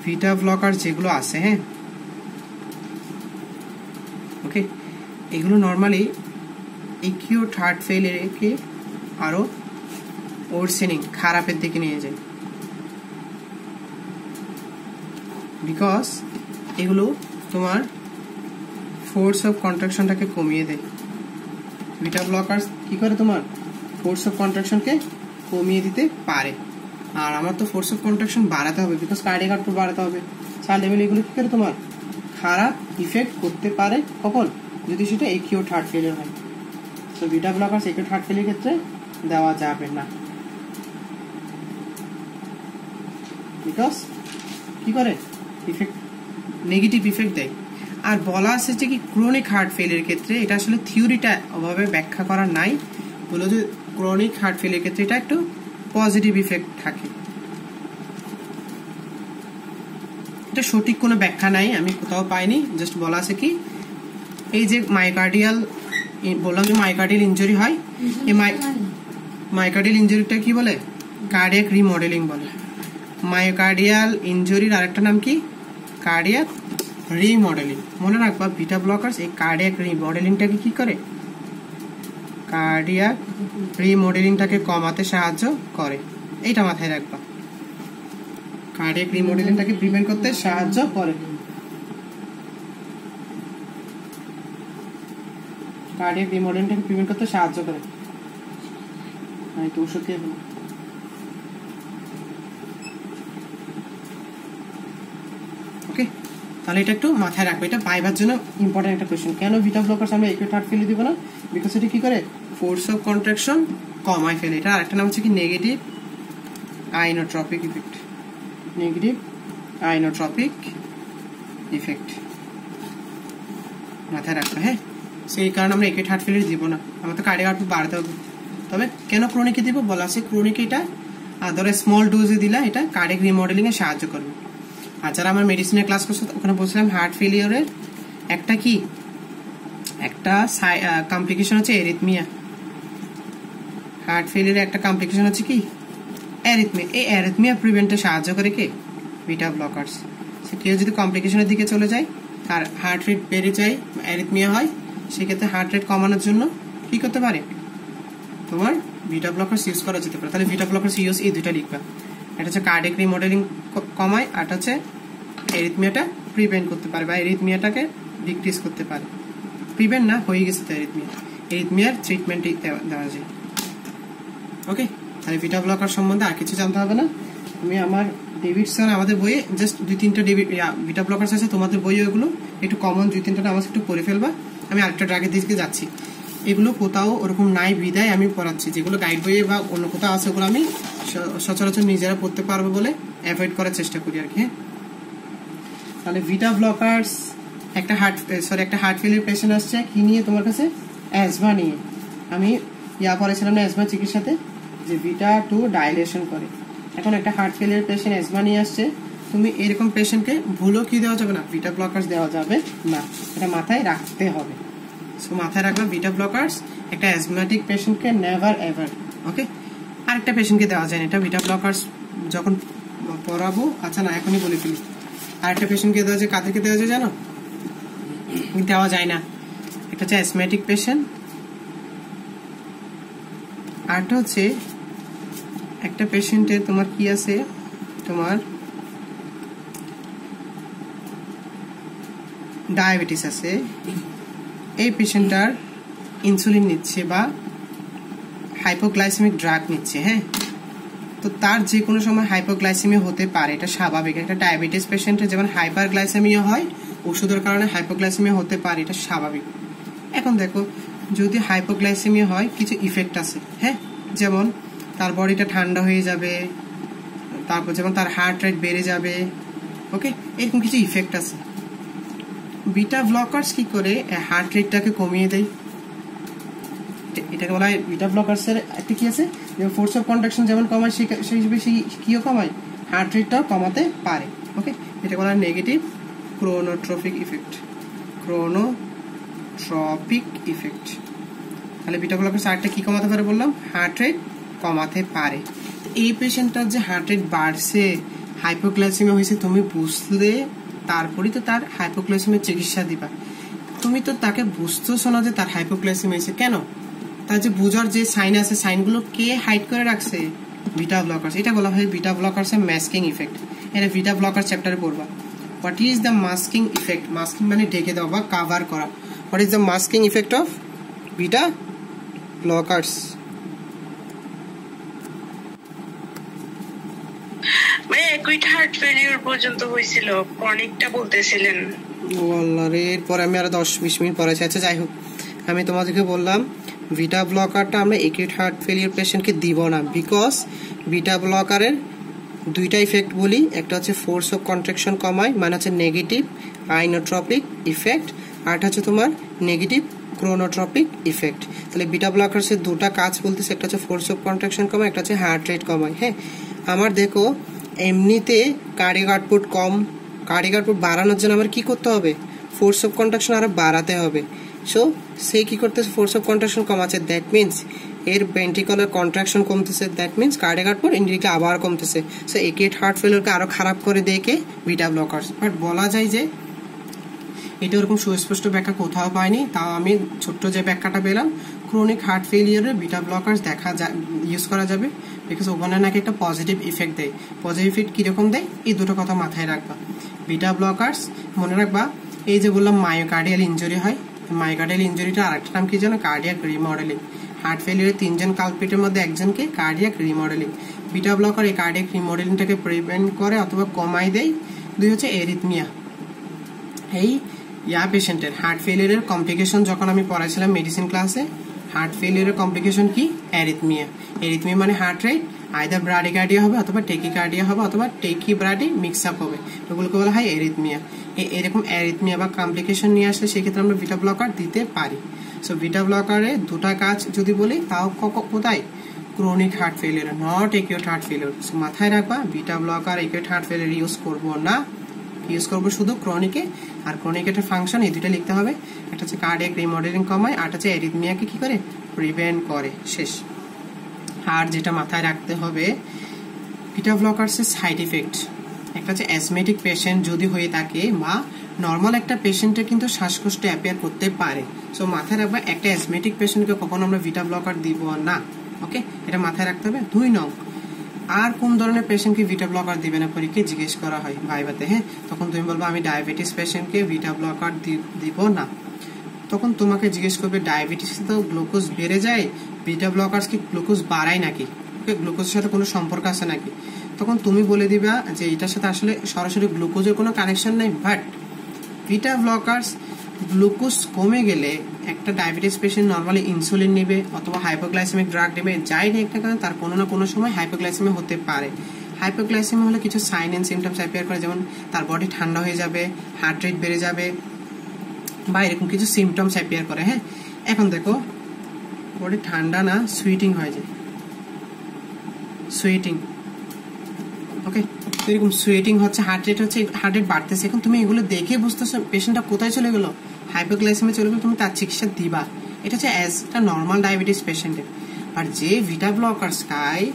ভিটা ব্লকার যেগুলো আছে, হ্যাঁ ওকে, এগুলো নর্মালি একিউট হার্ট ফেলিয়ারকে আরো ওরসেনিং খারাপের দিকে নিয়ে যায়, বিকজ এগুলো তোমার ফোর্স অফ কন্ট্রাকশনটাকে কমিয়ে দেয়। ভিটা ব্লকার্স কি করে, তোমার ফোর্স অফ কন্ট্রাকশনকে কমিয়ে দিতে পারে। আর আমার তো ফোর্স অফ কন্ট্রাকশন বাড়াতে হবে, বিকজ কার্ডিয়াক আউটপুট বাড়াতে হবে। চাইল্ড লেভেল এগুলো কি করে তোমার খারাপ ইফেক্ট করতে পারে, কখন, যদি সেটা একিউট হার্ট ফেলিয়ার হয়। তো ভিটা ব্লকার্স একিউট হার্ট ফেলিয়ার ক্ষেত্রে দেওয়া যাবে না, বিকজ কি করে ইফেক্ট, নেগেটিভ ইফেক্ট দেয়। আর বলা আছে যে কি ক্রনিক হার্ট ফেলিয়ার ক্ষেত্রে, এটা আসলে থিওরিটা অভাবে ব্যাখ্যা করা নাই, বলো যে ক্রনিক হার্ট ফেলিয়ার ক্ষেত্রে এটা একটু পজিটিভ ইফেক্ট থাকে। এটা সঠিক কোনো ব্যাখ্যা নাই, আমি কোথাও পাইনি, জাস্ট বলা আছে কি এই যে মায়োকার্ডিয়াল, বললাম যে মায়োকার্ডিয়াল ইনজুরি হয়, এই মায়োকার্ডিয়াল ইনজুরিটা কি বলে, কার্ডিয়াক রিমডেলিং বলে। মায়োকার্ডিয়াল ইনজুরির আরেকটা নাম কি, কার্ডিয়াক রিমডেলিং। মনে রাখবা ভিটা ব্লকার্স এই কার্ডিয়াক রিমডেলিংটাকে কি করে, কার্ডিয়াক রিমডেলিংটাকে কমাতে সাহায্য করে, এইটা মাথায় রাখবা। কার্ডিয়াক রিমডেলিংটাকে প্রিভেন্ট করতে সাহায্য করে, কার্ডিয়াক রিমডেলিংটাকে প্রিভেন্ট করতে সাহায্য করে। তো ওষুধ খেয়ে ফেলো। ওকে, তাহলে এটা একটু মাথায় রাখবে, এটা পাইবার জন্য ইম্পর্টেন্ট একটা কোয়েশ্চেন। কেন ভিটা ব্লকার্স আমরা একিউট হার্ট ফেলিয়ার দিব না, বিকজ এটা কি করে ফোর্স অফ কন্ট্রাকশন কমায় ফেলে। এটা আরেকটা নাম হচ্ছে কি negative inotropic effect, negative inotropic effect মাথায় রাখবে। হ্যাঁ, সেই কারণে আমরা একিউট হার্ট ফেলিয়ার দিব না, আমরা তো কার্ডিয়াক আউটপুট বাড়াতে হবে। তবে কেন ক্রনিকে দিব, বলা আছে ক্রনিকে এটা ধরো স্মল ডোজে দিলা এটা কার্ডিয়াক রিমডেলিং এ সাহায্য করবে। আর যারা আমার মেডিসিনের ক্লাস করছে ওখানে বলছিলাম হার্ট ফেলিয়ারের একটা কি একটা কমপ্লিকেশন হচ্ছে এরিথমিয়া। হার্ট ফেলিয়ারের একটা কমপ্লিকেশন হচ্ছে কি অ্যারিথমিয়া। এই অ্যারিথমিয়া প্রিভেন্টে সাহায্য করে কে, ভিটা ব্লকার্স। সে কেউ যদি কমপ্লিকেশনের দিকে চলে যায় আর হার্ট রেট বেড়ে যায়, অ্যারিথমিয়া হয়, সেক্ষেত্রে হার্ট রেট কমানোর জন্য কি করতে পারে, তোমার ভিটা ব্লকার্স ইউজ করা যেতে পারে। তাহলে ভিটা ব্লকার্স ইউজ এই দুইটা লিখবা, এটা হচ্ছে কার্ডিয়াক রিমডেলিং কমায়, আর হচ্ছে এরিথমিয়াটা প্রিভেন্ট করতে পারে বা এরিথমিয়াটাকে ডিক্রিজ করতে পারে। প্রিভেন্ট না, হয়ে গেছে তো এরিথমিয়া, এরিথমিয়ার ট্রিটমেন্টই দেওয়া যায়। ওকে, তাহলে ভিটা ব্লকার সম্বন্ধে আর কিছু জানতে হবে না। আমি আমার ডেভিডসন আমাদের বইয়ে জাস্ট 2-3টা ভিটা ব্লকার্স আছে, তোমাদের বইয়ে ওগুলো একটু কমন 2-3টা আমার একটু পড়ে ফেলবা। আমি আরেকটা ড্রাগের দিকে যাচ্ছি, এগুলো কোথাও ওরকম নাই বিদায় আমি পড়াচ্ছি। যেগুলো গাইড বইয়ে বা অন্য কোথাও আছে ওগুলো আমি সচরাচর নিজেরা পড়তে পারবো বলে অ্যাভয়েড করার চেষ্টা করি আর কি। তাহলে ভিটা ব্লকার্স একটা হার্ট ফেলিয়ার পেশেন্ট আসছে কি নিয়ে তোমার কাছে, অ্যাজমা নিয়ে। আমি পড়েছিলাম না অ্যাজমা চিকিৎসাতে যে ভিটা 2 ডাইলেশন করে। এখন একটা হার্ট ফেলিয়ার পেশেন্ট অ্যাজমা নিয়ে আসছে, তুমি এরকম পেশেন্টকে ভুলও কি দেওয়া যাবে না, ভিটা ব্লকার্স দেওয়া যাবে না, এটা মাথায় রাখতে হবে। সো মাথায় রাখবা বিটা ব্লকার্স একটা অ্যাজমাটিক পেশেন্টকে নেভার এভার, ওকে। আরেকটা পেশেন্টকে দেওয়া যায় না, এটা বিটা ব্লকার্স যখন পড়াবো, আচ্ছা না এখনই বলে ফেলি। আরেকটা পেশেন্টকে দেওয়া যায়, কাদেরকে দেওয়া যায় জানো? দেওয়া যায় না, এটা হচ্ছে অ্যাজমাটিক পেশেন্ট। আরটা হচ্ছে একটা পেশেন্টের তোমার কি আছে, তোমার ডায়াবেটিস আছে, এই পেশেন্টটার ইনসুলিন নিচ্ছে বা হাইপোগ্লাইসেমিক ড্রাগ নিচ্ছে, হ্যাঁ। তো তার যে কোনো সময় হাইপোগ্লাইসেমিয়া হতে পারে, এটা স্বাভাবিক। একটা ডায়াবেটিস পেশেন্টের যেমন হাইপারগ্লাইসেমিয়া হয়, ওষুধের কারণে হাইপোগ্লাইসেমিয়া হতে পারে, এটা স্বাভাবিক। এখন দেখো, যদি হাইপোগ্লাইসেমিয়া হয় কিছু ইফেক্ট আছে, হ্যাঁ, যেমন তার বডিটা ঠান্ডা হয়ে যাবে, তারপর যেমন তার হার্ট রেট বেড়ে যাবে, ওকে, এরকম কিছু ইফেক্ট আছে। বিটা ব্লকার্স কি করে হার্ট রেটটাকে কমিয়ে দেয়, এটাকে বলা হয় বিটা ব্লকার্সের একটা কি আছে, যেমন ফোর্স অফ কন্ট্রাকশন যেমন কমায় সেই হিসেবে কিও কমায়, হার্ট রেটটাও কমাতে পারে, ওকে। এটা বলা হয় negative chronotropic effect, chronotropic effect. তাহলে বিটা ব্লকার্স আরেকটা কি কমাতে পারে বললাম, হার্ট রেট কমাতে পারে। এই পেশেন্টটার যে হার্ট রেট বাড়ছে, হাইপোগ্লাইসেমিয়া হয়েছে, তুমি বুঝলে তারপরেই তো তার হাইপোগ্লাইসেমিয়ার চিকিৎসা দিবা। তুমি তো তাকে বুঝতেছো না যে তার হাইপোগ্লাইসেমিয়া হয়েছে কেন, তার যে বুঝার যে সাইন আছে, সাইনগুলো কে হাইড করে রাখছে, বিটা ব্লকার্স। এটা বলা হয় বিটা ব্লকার্স এর মাস্কিং ইফেক্ট। এটা বিটা ব্লকার চ্যাপ্টারে পড়বা। What is the masking effect? Masking মানে ঢেকে দেওয়া বা কাভার করা। What is the masking effect of beta blockers? Acute heart failure পর্যন্ত হয়েছিল, ক্রনিকটা বলতেছিলেন। ওয়াল্লারে, এরপর আমি আরো 10-20 মিনিট পড়াচ্ছি। আচ্ছা যাই হোক, আমি তোমাদেরকে বললাম বিটা ব্লকারটা আমরা অ্যাকিউট হার্ট ফেলিওর পেশেন্টকে দিব না, বিকজ বিটা ব্লকারের দুইটা ইফেক্ট বলি। একটা হচ্ছে ফোর্স অফ কন্ট্রাকশন কমায়, মানে হচ্ছে নেগেটিভ আইনোট্রপিক ইফেক্ট, আরটা হচ্ছে তোমার নেগেটিভ ক্রোনোট্রপিক ইফেক্ট। তাহলে বিটা ব্লকার্সের দুটা কাজ বলতেছে, একটা হচ্ছে ফোর্স অফ কন্ট্রাকশন কমায়, একটা হচ্ছে হার্ট রেট কমায়, হ্যাঁ। আমার দেখো এমনিতে কার্ডিয়াক আউটপুট কম, কার্ডিয়াক আউটপুট বাড়ানোর জন্য আমার কি করতে হবে, ফোর্স অফ কন্ট্রাকশন আরো বাড়াতে হবে। সো সে কি করতেছে, ফোর্স অফ কন্ট্রাকশন কমাচ্ছে, দ্যাট মিনস এর ভেন্ট্রিকুলার কন্ট্রাকশন কমতেছে, that means cardiac output indirectly আবার কমতেছে। সো অ্যাকিউট হার্ট ফেলিওরকে আরো খারাপ করে দেখে বিটা ব্লকার্স। বাট বলা যায় যে এটা ওরকম সুস্পষ্ট ব্যাখ্যা কোথাও পাইনি, তাও আমি ছোট্ট যে ব্যাখ্যাটা পেলাম, ক্রনিক হার্ট ফেলিয়ারে বিটা ব্লকার্স ইউজ করা যাবে, বিকজ ওখানে নাকি একটা পজিটিভ ইফেক্ট দেয়। পজিটিভ ইফেক্ট কিরকম দেয়, এই দুটো কথা মাথায় রাখবা। বিটা ব্লকার্স মনে রাখবা, এই যে বললাম মায়োকার্ডিয়াল ইনজুরি হয়, মায়োকার্ডিয়াল ইনজুরিটা আরেকটা নাম কি জানো, কার্ডিয়াক রিমডেলিং। হার্ট ফেলিয়ারের 3জন কালপ্রিটের মধ্যে একজনকে কার্ডিয়াক রিমডেলিং। বিটা ব্লকার এই কার্ডিয়াক রিমডেলিংটাকে প্রিভেন্ট করে অথবা কমাই দেয়। 2 হচ্ছে এরিথমিয়া। এই পেশেন্টের হার্ট ফেলিয়ারের কমপ্লিকেশন যখন আমি পড়াইছিলাম মেডিসিন ক্লাসে, হার্ট ফেলিয়ারের কমপ্লিকেশন কি, অ্যারিথমিয়া। অ্যারিথমিয়া মানে হার্ট রেট আইদার ব্রাডিকার্ডিয়া হবে অথবা টেকিকার্ডিয়া হবে অথবা টেকি ব্রাডি মিক্স আপ হবে, ওগুলোকে বলা হয় অ্যারিথমিয়া। এরকম অ্যারিথমিয়া বা কমপ্লিকেশন নিয়ে আসলে সেক্ষেত্রে আমরা বিটা ব্লকার দিতে পারি। সো বিটা ব্লকারে দুটা কাজ যদি বলি, তাও কোথায়, chronic heart failure, not acute heart failure. So মাথায় রাখবা beta blocker acute heart failure use করবো না, ইউজ করবো শুধু ক্রনিকে। আর ক্রনিকের ফাংশন এই দুটো লিখতে হবে, একটা হচ্ছে কার্ডিয়াক রিমডেলিং কমায়, আর হচ্ছে অ্যারিথমিয়াকে কি করে, প্রিভেন্ট করে, শেষ। আর যেটা মাথায় রাখতে হবে, বিটা ব্লকার্সের সাইড ইফেক্ট, একটা হচ্ছে অ্যাজমেটিক পেশেন্ট যদি হয়ে থাকে বা নর্মাল একটা পেশেন্টের কিন্তু শ্বাসকষ্ট অ্যাপিয়ার করতে পারে। সো মাথায় রাখবা একটা অ্যাজমেটিক পেশেন্টকে কখনো আমরা বিটা ব্লকার দিব না, ওকে, এটা মাথায় রাখতে হবে। 2 নং, আর কোন ধরনের পেশেন্টকে বিটা ব্লকার দিবে না পরীক্ষায় জিজ্ঞেস করা হয় ভাইবাতে, হ্যাঁ, তখন তুমি বলবো আমি ডায়াবেটিস পেশেন্টকে বিটা ব্লকার দিব না। তখন তোমাকে জিজ্ঞেস করবে ডায়াবেটিস তো গ্লুকোজ বেড়ে যায়, বিটা ব্লকার্স কি গ্লুকোজ বাড়ায় নাকি, গ্লুকোজের সাথে কোনো সম্পর্ক আছে নাকি? তখন তুমি বলে দিবা যে এটার সাথে আসলে সরাসরি গ্লুকোজের কোনো কানেকশন নাই, বাট বিটা ব্লকার্স গ্লুকোজ কমে গেলে একটা ডায়াবেটিস পেশেন্ট নর্মালি ইনসুলিন নেবে অথবা হাইপোগ্লাইসেমিক ড্রাগ নেবে, যাই নেই একটা কারণে তার কোনো না কোনো সময় হাইপোগ্লাইসেমিয়া হতে পারে। হাইপোগ্লাইসেমিয়া হলে কিছু সাইন এন্ড সিমটমস অ্যাপিয়ার করে, যেমন তার বডি ঠান্ডা হয়ে যাবে, হার্ট রেট বেড়ে যাবে, বা এরকম কিছু সিমটমস অ্যাপিয়ার করে, হ্যাঁ। এখন দেখো বডি ঠান্ডা না সুইটিং হয়ে যায়, সুইটিং, ওকে, তো এরকম সুয়েটিং হচ্ছে, হার্ট রেট বাড়তেছে। এখন তুমি এগুলো দেখে বুঝতেছো পেশেন্টটা কোথায় চলে গেলো, হাইপোগ্লাইসেমিয়া চলে গেলো, তুমি তার চিকিৎসা দিবা। এটা হচ্ছে অ্যাজ একটা নর্মাল ডায়াবেটিস পেশেন্টের। আর যে ভিটা ব্লকার্স খায়,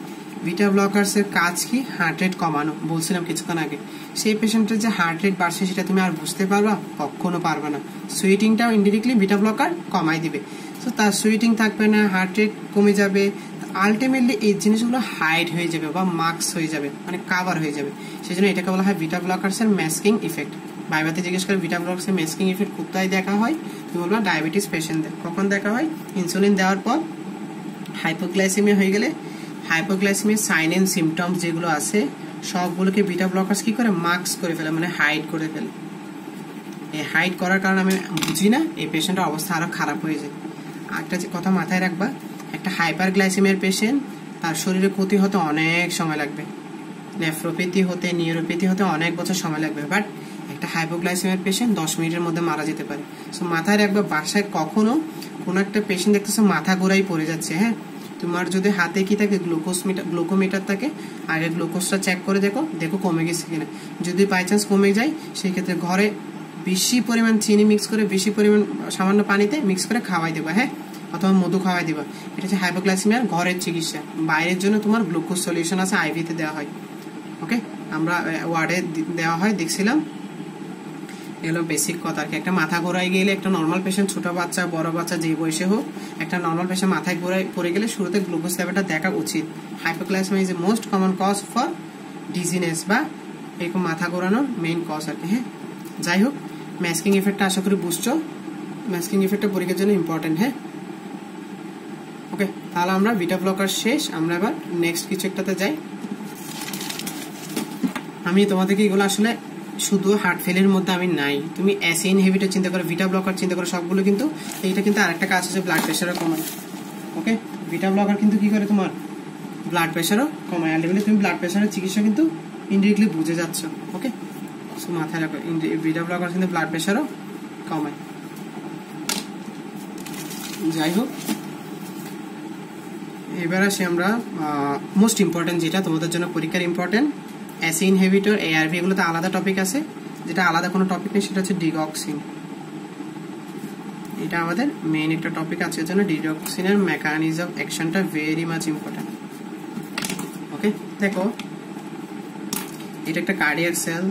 ভিটা ব্লকার্স এর কাজ কি, হার্ট রেট কমানো। বলছিলাম কিছুক্ষণ আগে, সেই পেশেন্টের যে হার্ট রেট বাড়ছে সেটা তুমি আর বুঝতে পারবা, কখনো পারবে না। সুইটিংটাও ইনডিরেক্টলি ভিটা ব্লকার কমাই দিবে, তো তার সুইটিং থাকবে না, হার্ট রেট কমে যাবে। আলটিমেটলি এই জিনিসগুলো হাইড হয়ে যাবে বা মাস্ক হয়ে যাবে, মানে কাভার হয়ে যাবে। সেই জন্য এটাকে বলা হয় ভিটা ব্লকার্স এর মাস্কিং ইফেক্ট। ভাইবাতে জিজ্ঞেস করে ভিটা ব্লকার্স এর মাস্কিং ইফেক্ট কোথায় দেখা হয়, তুমি বলবা ডায়াবেটিস পেশেন্টদের। কখন দেখা হয়, ইনসুলিন দেওয়ার পর হাইপোগ্লাইসেমিয়া হয়ে গেলে, হাইপোগ্লাইসেমিয়ার সাইন এন্ড সিমটমস যেগুলো আছে সবগুলোকে বিটা ব্লকার্স কি করে, মাস্ক করে ফেলে, মানে হাইড করে ফেলে। এই হাইড করার কারণে আমি বুঝি না, এই পেশেন্টের অবস্থা আরো খারাপ হয়ে যায়। একটা কথা মাথায় রাখবা, একটা হাইপারগ্লাইসেমিয়ার পেশেন্ট, তার শরীরে ক্ষতি হতে অনেক সময় লাগবে, নেফ্রোপ্যাথি হতে, নিউরোপ্যাথি হতে অনেক বছর সময় লাগবে। বাট একটা হাইপোগ্লাইসেমিয়ার পেশেন্ট 10 মিনিটের মধ্যে মারা যেতে পারে। সো মাথায় রাখবা, বাসায় কখনো কোনো একটা পেশেন্ট দেখতেছো মাথা ঘোরাই পড়ে যাচ্ছে, হ্যাঁ, তোমার যদি হাতে কি থাকে, গ্লুকোমিটার থাকে, আগে গ্লুকোজটা চেক করে দেখো কমে গেছে কিনা। যদি বাই চান্স কমে যায়, সেই ক্ষেত্রে ঘরে বেশি পরিমাণ চিনি মিক্স করে, বেশি পরিমাণ সামান্য পানিতে মিক্স করে খাওয়াই দেবা, হ্যাঁ, অথবা মধু খাওয়াই দিবা। এটা হচ্ছে হাইপোগ্লাইসেমিয়ার ঘরের চিকিৎসা। বাইরের জন্য তোমার গ্লুকোজ সলিউশন আছে, আইভিতে দেওয়া হয়। ওকে, আমরা ওয়ার্ডে দেওয়া হয়, দেখছিলাম। এগুলো বেসিক কথা আর কি। একটা মাথা ঘোরায় গেলে, একটা নর্মাল পেশেন্ট, ছোট বাচ্চা বড় বাচ্চা যে বয়সে হোক, একটা নর্মাল পেশেন্ট মাথায় ঘোরায় পড়ে গেলে শুরুতে গ্লুকোজ লেভেলটা দেখা উচিত। Hypoglycaemia is a most common cause for dizziness বা এরকম মাথা ঘোরানোর মেইন কজ আর কি। হ্যাঁ, যাই হোক, মাস্কিং ইফেক্টটা আশা করি বুঝছো। মাস্কিং ইফেক্টটা পরীক্ষার জন্য ইম্পর্টেন্ট। হ্যাঁ, ওকে, তাহলে আমরা বিটা ব্লকার শেষ, আমরা এবার নেক্সট কিছু একটাতে যাই। আমি তোমাদেরকে এগুলো আসলে শুধু হার্ট ফেলের মধ্যে আমি নাই, তুমি এসি ইনহিবিটর চিন্তা করো, ভিটা ব্লকার চিন্তা করো, সবগুলো কিন্তু এইটা কিন্তু আরেকটা কাজ আছে, ব্লাড প্রেশারও কমায়। ওকে, ভিটা ব্লকার কিন্তু কি করে, তোমার ব্লাড প্রেশারও কমায়। আলটিমেটলি তুমি ব্লাড প্রেশারের চিকিৎসা কিন্তু ইনডিরেক্টলি বুঝে যাচ্ছ। ওকে, সো মাথায় রাখো, ভিটা ব্লকার কিন্তু ব্লাড প্রেশারও কমায়। যাই হোক, এবার আসি আমরা মোস্ট ইম্পর্টেন্ট, যেটা তোমাদের জন্য পরীক্ষার ইম্পর্টেন্ট, অ্যাসি ইনহিবিটর, এআরভি, এগুলোতে আলাদা টপিক আছে। যেটা আলাদা কোনো টপিক নেই সেটা হচ্ছে ডিগক্সিন। এটা আমাদের মেইন একটা টপিক আছে, এর জন্য ডিগক্সিনের মেকানিজম অ্যাকশনটা ভেরি মাচ ইম্পর্টেন্ট। ওকে, দেখো, এটা একটা কার্ডিয়াক সেল,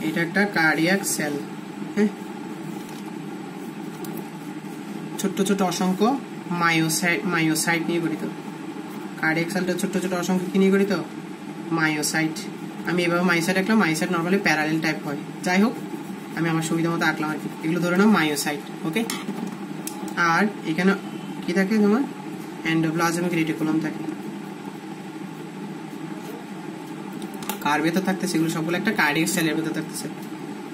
এটা একটা কার্ডিয়াক সেল। হ্যাঁ, ছোট্ট ছোট অসংখ্য মায়োসাইট নিয়ে গঠিত। কার্ডিয়াক সেলটা ছোট্ট ছোট অসংখ্য কি নিয়ে গঠিত, মায়োসাইট। আমি এভাবে মায়োসাইট আঁকলাম, মায়োসাইট নর্মালি প্যারালেল টাইপ হয়। যাই হোক, আমি আমার সুবিধা মতো আঁকলাম আর কি। এগুলো ধরে নাও মায়োসাইট। ওকে, আর এখানে কি থাকে, তোমার এন্ডোপ্লাজমিক রেটিকুলাম থাকে। কার ভেতর থাকতেছে, এগুলো সবগুলো একটা কার্ডিয়াক সেলের ভেতর থাকতেছে।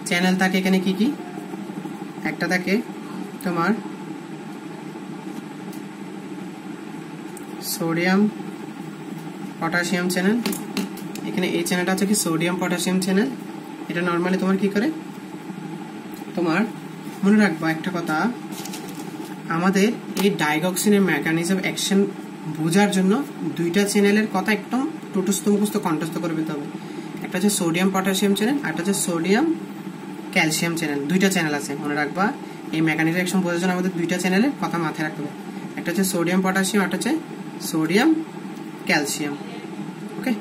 চ্যানেল থাকে এখানে কি কি, একটা থাকে তোমার সোডিয়াম পটাশিয়াম চ্যানেল। এখানে এই চ্যানেলটা হচ্ছে কি সোডিয়াম পটাশিয়াম চ্যানেল। এটা নর্মালি তোমার কি করে, তোমার মনে রাখবা একটা কথা, আমাদের এই ডাইগক্সিনের মেকানিজম অ্যাকশন বোঝার জন্য দুইটা চ্যানেলের কথা একদম টুটস্থ মুখস্থ কণ্ঠস্থ করে পেতে হবে। একটা হচ্ছে সোডিয়াম পটাশিয়াম চ্যানেল, একটা হচ্ছে সোডিয়াম ক্যালসিয়াম চ্যানেল। দুইটা চ্যানেল আছে, মনে রাখবা। এই মেকানিজম অ্যাকশন বোঝার জন্য আমাদের দুইটা চ্যানেলের কথা মাথায় রাখতে হবে। একটা হচ্ছে সোডিয়াম পটাশিয়াম, একটা হচ্ছে সোডিয়াম ক্যালসিয়াম। ওকে,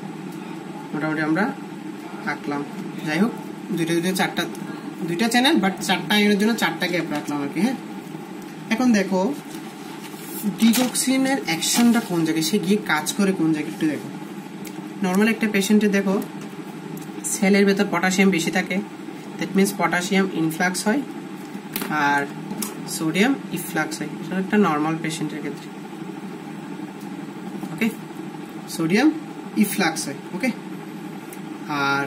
মোটামুটি আমরা আঁকলাম। যাই হোক, দুইটা চ্যানেল, বাট চারটা এর জন্য চারটা গ্যাপ রাখলাম আর কি। হ্যাঁ, এখন দেখো ডিগক্সিনের অ্যাকশনটা কোন জায়গায়, সে গিয়ে কাজ করে কোন জায়গায় একটু দেখো। নর্মাল একটা পেশেন্টে দেখো সেলের ভেতর পটাশিয়াম বেশি থাকে, দ্যাট মিনস পটাশিয়াম ইনফ্লাক্স হয় আর সোডিয়াম ইফ্লাক্স হয়। এটা একটা নর্মাল পেশেন্টের ক্ষেত্রে। ওকে, সোডিয়াম ইফ্লাক্স হয়। ওকে, আর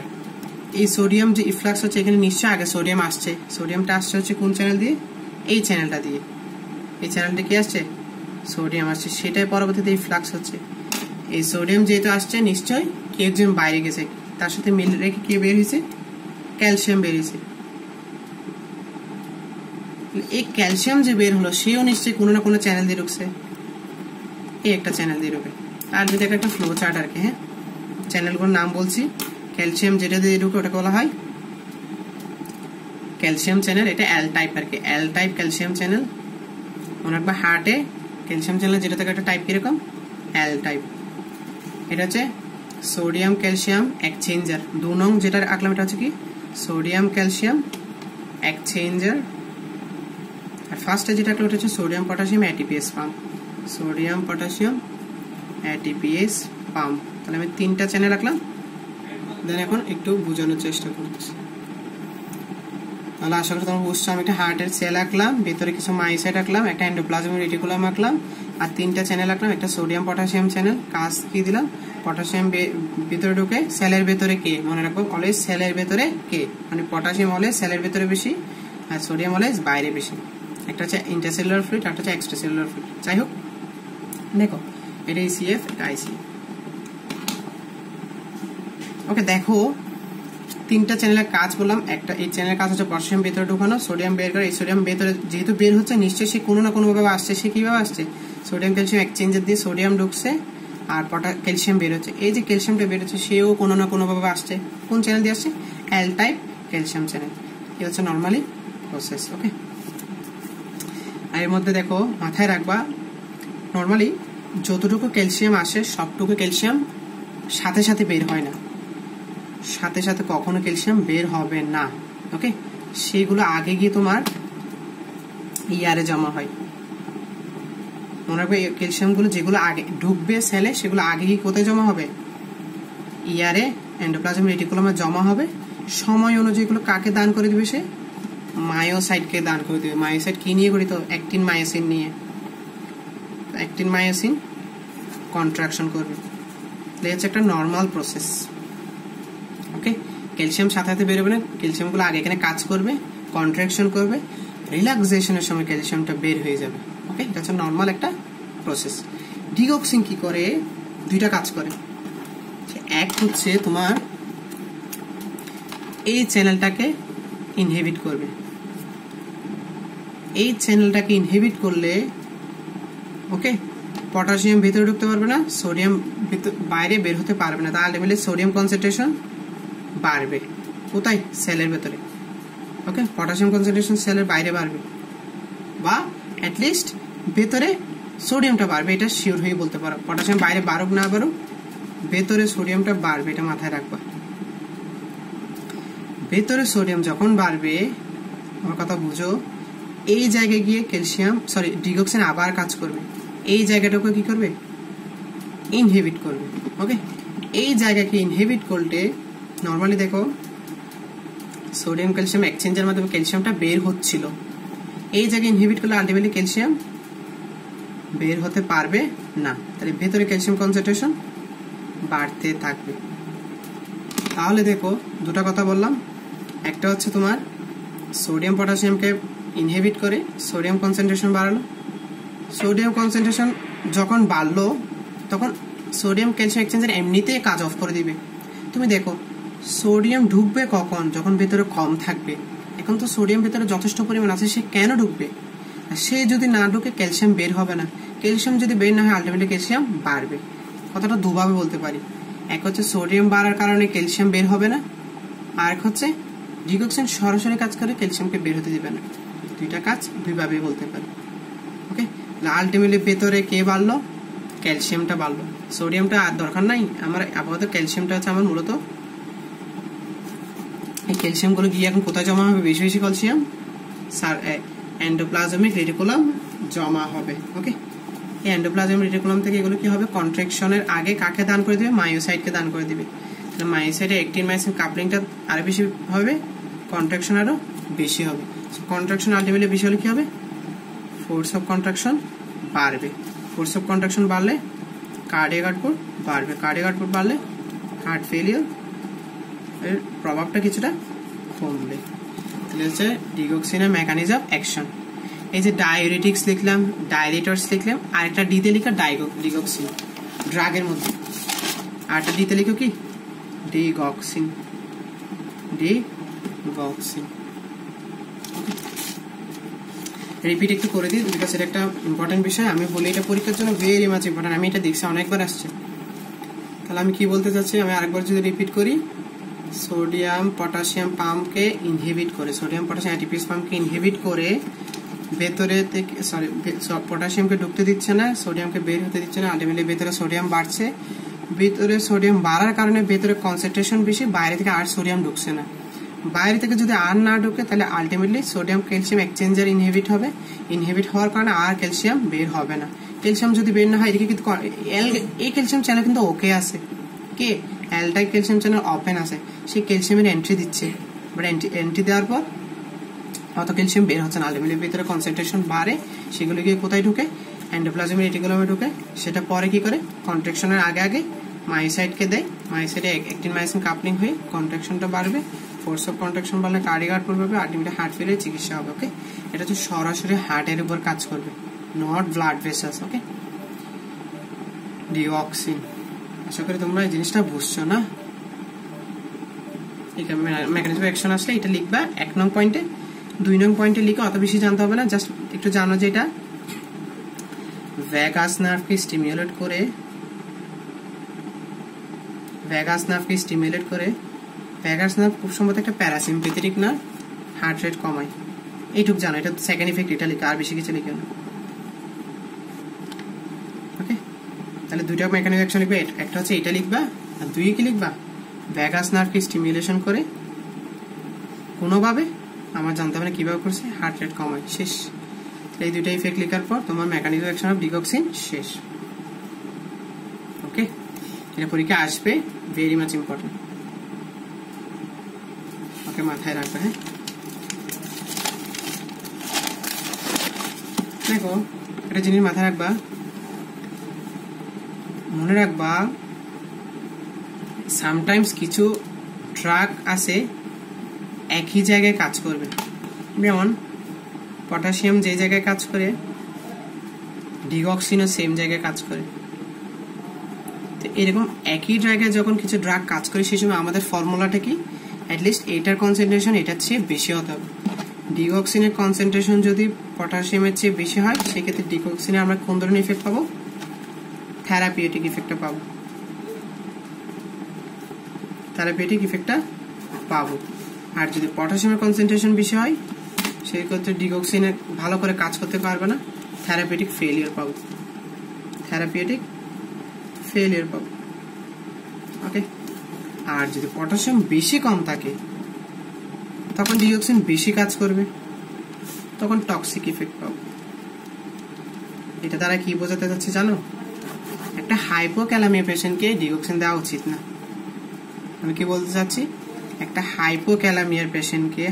এই সোডিয়াম যে ইফ্লাক্স হচ্ছে, এখানে নিশ্চয়ই আগে সোডিয়াম আসছে। সোডিয়ামটা আসছে হচ্ছে কোন চ্যানেল দিয়ে, এই চ্যানেলটা দিয়ে। এই চ্যানেলটা কি আসছে, সোডিয়াম আসছে, সেটাই পরবর্তীতে ইফ্লাক্স হচ্ছে। এই সোডিয়াম যেহেতু আসছে, নিশ্চয়ই কেউ একজন বাইরে গেছে, তার সাথে মিল রেখে কে বের হয়েছে, ক্যালসিয়াম বেরিয়েছে। এই ক্যালসিয়াম যে বের হলো, সেও নিশ্চয়ই কোনো না কোনো চ্যানেল দিয়ে ঢুকছে, এই একটা চ্যানেল দিয়ে ঢুকে। আর যদি একটা ফ্লো চার্ট আর কি। হ্যাঁ, চ্যানেলগুলোর নাম বলছি। ক্যালসিয়াম যেটা দিয়ে ঢুকে ওটাকে বলা হয় ক্যালসিয়াম চ্যানেল, এটা এল টাইপ আর কি, এল টাইপ ক্যালসিয়াম চ্যানেল। মনে রাখবা হার্টে ক্যালসিয়াম চ্যানেল যেটা থাকে একটা টাইপ কিরকম, এল টাইপ। এটা হচ্ছে সোডিয়াম ক্যালসিয়াম এক্সচেঞ্জার। 2 নং যেটা আঁকলাম এটা হচ্ছে কি সোডিয়াম ক্যালসিয়াম এক্সচেঞ্জার। আর ফার্স্টে যেটা আঁকলাম এটা হচ্ছে sodium potassium ATPase pump, sodium potassium ATPase pump. তাহলে আমি 3টা চ্যানেল আঁকলাম। দেন এখন একটু বোঝানোর চেষ্টা করছি। তাহলে আশা করি তোমরা বুঝছো। আমি একটা হার্টের সেল আঁকলাম, ভেতরে কিছু মায়োসাইট আঁকলাম, একটা এন্ডোপ্লাজমিক রেটিকুলাম আঁকলাম, আর 3টা চ্যানেল আঁকলাম। একটা সোডিয়াম পটাশিয়াম চ্যানেল, কাজ কি দিলাম, পটাশিয়াম ভিতরে ঢুকে সেলের ভেতরে কে, মনে রাখবো অলওয়েজ সেলের ভেতরে কে, মানে পটাশিয়াম অলওয়েজ সেলের ভেতরে বেশি আর সোডিয়াম অলওয়েজ বাইরে বেশি। একটা হচ্ছে ইন্টারসেলুলার ফ্লুইড, একটা হচ্ছে এক্সট্রাসেলুলার ফ্লুইড। যাই হোক দেখো এটা ইসিএফ, এটা আইসি। ওকে দেখো 3টা চ্যানেলের কাজ বললাম। একটা এই চ্যানেলের কাজ হচ্ছে পটাশিয়াম ভেতরে ঢুকানো, সোডিয়াম বের করে। এই সোডিয়াম ভেতরে যেহেতু বের হচ্ছে নিশ্চয়ই সে কোনো না কোনো ভাবে আসছে। সে কিভাবে আসছে, সোডিয়াম ক্যালসিয়াম এক্সচেঞ্জার দিয়ে সোডিয়াম ঢুকছে আর ক্যালসিয়াম বের হচ্ছে। এই যে ক্যালসিয়ামটা বের হচ্ছে সেও কোনো না কোনো ভাবে আসছে। কোন চ্যানেল দিয়ে আসছে, এল টাইপ ক্যালসিয়াম চ্যানেল। এই হচ্ছে নর্মালি প্রসেস। ওকে, আর এর মধ্যে দেখো মাথায় রাখবা নর্মালি যতটুকু ক্যালসিয়াম আসে সবটুকু ক্যালসিয়াম সাথে সাথে বের হয় না, সাথে সাথে কখনো ক্যালসিয়াম বের হবে না। ওকে, সেগুলো আগে গিয়ে তোমার ইয়ারে জমা হয়। মনে রাখবে ক্যালসিয়ামগুলো যেগুলো আগে ঢুকবে সেলে সেগুলো আগে গিয়ে কোথায় জমা হবে, ইয়ারে এন্ডোপ্লাজমিক রেটিকুলামে জমা হবে। সময় অনুযায়ী এগুলো কাকে দান করে দিবে, সে মায়োসাইটকে দান করে দিবে। মায়োসাইট কি নিয়ে গঠিত, অ্যাক্টিন মায়োসিন নিয়ে। অ্যাক্টিন মায়োসিন কন্ট্রাকশন করবে। এটা হচ্ছে একটা নর্মাল প্রসেস। ওকে, ক্যালসিয়াম সাথে সাথে বেরোবে না, ক্যালসিয়ামগুলো আগে এখানে কাজ করবে, কন্ট্রাকশন করবে, রিল্যাক্সেশনের সময় ক্যালসিয়ামটা বের হয়ে যাবে। ওকে, এটা হচ্ছে নর্মাল একটা প্রসেস। ডিগক্সিন কি করে, 2টা কাজ করে। এক হচ্ছে তোমার এই চ্যানেলটাকে ইনহিবিট করবে। এই চ্যানেলটাকে ইনহিবিট করলে ওকে পটাশিয়াম ভিতরে ঢুকতে পারবে না, সোডিয়াম বাইরে বের হতে পারবে না। তাহলে আলটিমেটলি সোডিয়াম কনসেন্ট্রেশন বাড়বে কোথায়, সেলের ভেতরে। ওকে, পটাশিয়াম কনসেন্ট্রেশন সেলের বাইরে বাড়বে বা অ্যাটলিস্ট ভেতরে সোডিয়ামটা বাড়বে, এটা শিওর হয়ে বলতে পারো। পটাশিয়াম বাইরে বাড়ুক না বাড়ুক, ভেতরে সোডিয়ামটা বাড়বে, এটা মাথায় রাখবা। ভেতরে সোডিয়াম যখন বাড়বে, আমার কথা বুঝো, এই জায়গায় গিয়ে ক্যালসিয়াম ডিগক্সিন আবার কাজ করবে। এই জায়গাটাকে কি করবে, ইনহিবিট করবে। ওকে, এই জায়গাকে ইনহিবিট করলে নর্মালি দেখো সোডিয়াম ক্যালসিয়াম এক্সচেঞ্জের মাধ্যমে ক্যালসিয়ামটা বের হচ্ছিল, এই জায়গায় ইনহিবিট করলে আলটিমেটলি ক্যালসিয়াম বের হতে পারবে না। তাহলে ভেতরে ক্যালসিয়াম কনসেন্ট্রেশন বাড়তে থাকবে। তাহলে দেখো 2টা কথা বললাম। একটা হচ্ছে তোমার সোডিয়াম পটাশিয়ামকে ইনহিবিট করে সোডিয়াম কনসেন্ট্রেশন বাড়ালো। সোডিয়াম কনসেন্ট্রেশন যখন বাড়লো তখন সোডিয়াম ক্যালসিয়াম এক্সচেঞ্জার এমনিতেই কাজ অফ করে দিবে। তুমি দেখো সোডিয়াম ঢুকবে কখন, যখন ভেতরে কম থাকবে। এখন তো সোডিয়াম ভেতরে যথেষ্ট পরিমাণ আছে, সে কেন ঢুকবে, সে যদি না ঢুকে ক্যালসিয়াম বের হবে না। ক্যালসিয়াম যদি বের না হয় আলটিমেটলি ক্যালসিয়াম বাড়বে। কথাটা দুভাবে বলতে পারি, এক হচ্ছে সোডিয়াম বাড়ার কারণে ক্যালসিয়াম বের হবে না, আর এক হচ্ছে ডিগক্সিন সরাসরি কাজ করে ক্যালসিয়ামকে বের হতে দিবে না। 2টা কাজ 2ভাবে বলতে পারি। ওকে, আলটিমেটলি ভেতরে কে বাড়লো, ক্যালসিয়ামটা বাড়লো। সোডিয়ামটা আর দরকার নাই আমার, আপাতত ক্যালসিয়ামটা হচ্ছে আমার মূলত। এই ক্যালসিয়ামগুলো গিয়ে এখন কোথায় জমা হবে, বেশি বেশি ক্যালসিয়াম এন্ডোপ্লাজমিক রেটিকুলাম জমা হবে। ওকে, এই এন্ডোপ্লাজমিক রেটিকুলাম থেকে এগুলো কি হবে, কন্ট্রাকশনের আগে কাকে দান করে দিবে, মায়োসাইটকে দান করে দিবে। তাহলে মায়োসাইটে অ্যাক্টিন মায়োসিন কাপলিংটা আরো বেশি হবে, কন্ট্রাকশন আরো বেশি হবে। কন্ট্রাকশন আলটিমেটলি বেশি হলে কি হবে, ফোর্স অফ কন্ট্রাকশন বাড়বে। ফোর্স অফ কন্ট্রাকশন বাড়লে কার্ডিয়াক আউটপুট বাড়বে, কার্ডিয়াক আউটপুট বাড়লে হার্ট ফেলিয়ার এর প্রভাবটা কিছুটা কমবে। তাহলে হচ্ছে ডিগক্সিনের মেকানিজম অফ অ্যাকশন। এই যে ডায়োরেটিক্স লিখলাম, ডাইরেটরস লিখলাম, আর একটা ডিতে লিখা ডিগক্সিন ড্রাগের মধ্যে, আর একটা ডিতে লিখো কি ডিগক্সিন। রিপিট একটু করে দিই বিকজ এটা একটা ইম্পর্টেন্ট বিষয়। আমি বলি এটা পরীক্ষার জন্য ভেরি মাচ ইম্পর্টেন্ট, আমি এটা দেখছি অনেকবার আসছে। তাহলে আমি কি বলতে চাচ্ছি, আমি আরেকবার যদি রিপিট করি, সোডিয়াম পটাশিয়াম পাম্পকে ইনহিবিট করে, সোডিয়াম পটাশিয়াম অ্যাটিপিস পাম্পকে ইনহিবিট করে ভেতরে থেকে পটাশিয়ামকে ঢুকতে দিচ্ছে না, সোডিয়ামকে বের হতে দিচ্ছে না, আলটিমেটলি ভেতরে সোডিয়াম বাড়ছে। ভেতরে সোডিয়াম বাড়ার কারণে ভেতরে কনসেন্ট্রেশন বেশি, বাইরে থেকে আর সোডিয়াম ঢুকছে না। বাইরে থেকে যদি আর না ঢুকে তাহলে ultimately sodium calcium exchanger inhibit হবে, ইনহিবিট হওয়ার কারণে আর ক্যালসিয়াম বের হবে না। ক্যালসিয়াম যদি বের না হয়, এদিকে কিন্তু এই ক্যালসিয়াম চ্যানেল কিন্তু ওকে আছে, কে অ্যালটাই ক্যালসিয়াম চ্যানেল ওপেন আছে, সেই ক্যালসিয়ামের এন্ট্রি দিচ্ছে, বাট এন্ট্রি দেওয়ার পর অত ক্যালসিয়াম বের হচ্ছে না। আলটিমেটলি ভিতরে কনসেন্ট্রেশন বাড়ে, সেগুলো গিয়ে কোথায় ঢুকে, এন্ডোপ্লাজমিক রেটিকুলামে ঢুকে। সেটা পরে কি করে, কন্ট্রাকশনের আগে আগে মায়োসাইটকে দেয়, মায়োসাইটে অ্যাক্টিন মায়োসিন কাপলিং হয়ে কন্ট্রাকশনটা বাড়বে, ফোর্স অফ কন্ট্রাকশন বাড়লে কার্ডিয়াক আউটপুট পাবে, আলটিমেটলি হার্ট ফেলের চিকিৎসা হবে। ওকে, এটা হচ্ছে সরাসরি হার্টের উপর কাজ করবে, নট ব্লাড ভেসেলস। ওকে, ডিওক্সিন, আশা করি তোমরা এই জিনিসটা বুঝছো না। মেকানিজম অ্যাকশন আসলে এটা লিখবা 1 নং পয়েন্টে, 2 নং পয়েন্টে লিখে অত বেশি জানতে হবে না, জাস্ট একটু জানো যে এটা ভ্যাগাস নার্ভকে স্টিমুলেট করে, ভ্যাগাস নার্ভ খুব সম্ভবত একটা প্যারাসিম্পেথেটিক নার্ভ, হার্ট রেট কমায়, এইটুক জানো। এটা সেকেন্ড ইফেক্ট, এটা লিখে আর বেশি কিছু লিখে না। ওকে, তাহলে দুইটা মেকানিজম অ্যাকশন লিখবে, একটা হচ্ছে এটা লিখবা, আর 2 কি লিখবা, ভ্যাগাস নার্ভকে স্টিমুলেশন করে কোনোভাবে, আমার জানতে হবে না কিভাবে করছে, হার্ট রেট কমায়, শেষ। এই দুইটা ইফেক্ট লেখার পর তোমার মেকানিজম অ্যাকশন অফ ডিগক্সিন শেষ। ওকে, এটা পরীক্ষা আসবে, ভেরি মাচ ইম্পর্টেন্ট। ওকে, মাথায় রাখবে। হ্যাঁ, দেখো একটা জিনিস মাথায় রাখবা, মনে রাখবা, সামটাইমস কিছু ড্রাগ আছে একই জায়গায় কাজ করবে। যেমন পটাশিয়াম যে জায়গায় কাজ করে, ডিগক্সিনও সেম জায়গায় কাজ করে। তো এরকম একই জায়গায় যখন কিছু ড্রাগ কাজ করে, সেই সময় আমাদের ফর্মুলাটা কি, অ্যাটলিস্ট এটার কনসেন্ট্রেশন এটার চেয়ে বেশি হতে হবে। ডিগক্সিনের কনসেন্ট্রেশন যদি পটাশিয়ামের চেয়ে বেশি হয়, সেক্ষেত্রে ডিগক্সিনে আমরা কোন ধরনের ইফেক্ট পাবো, থেরাপিউটিক ইফেক্টটা পাবো, থেরাপিউটিক ইফেক্টটা পাবো। আর যদি পটাশিয়ামের কনসেন্ট্রেশন বেশি হয়, সেই ক্ষেত্রে ডিগক্সিনে ভালো করে কাজ করতে পারবে না, থেরাপিউটিক ফেলিয়ার পাবো, থেরাপিউটিক ফেলিয়ার পাবো। ওকে, আর যদি পটাশিয়াম বেশি কম থাকে, তখন ডিগক্সিন বেশি কাজ করবে, তখন টক্সিক ইফেক্ট পাবো। এটা দ্বারা কি বোঝাতে যাচ্ছে জানো, একটা হাইপোক্যালামিয়া পেশেন্টকে ডিগক্সিন দেওয়া উচিত না। আমি কি বলতে চাচ্ছি, একটা হাইপোক্যালামিয়ার পেশেন্টকে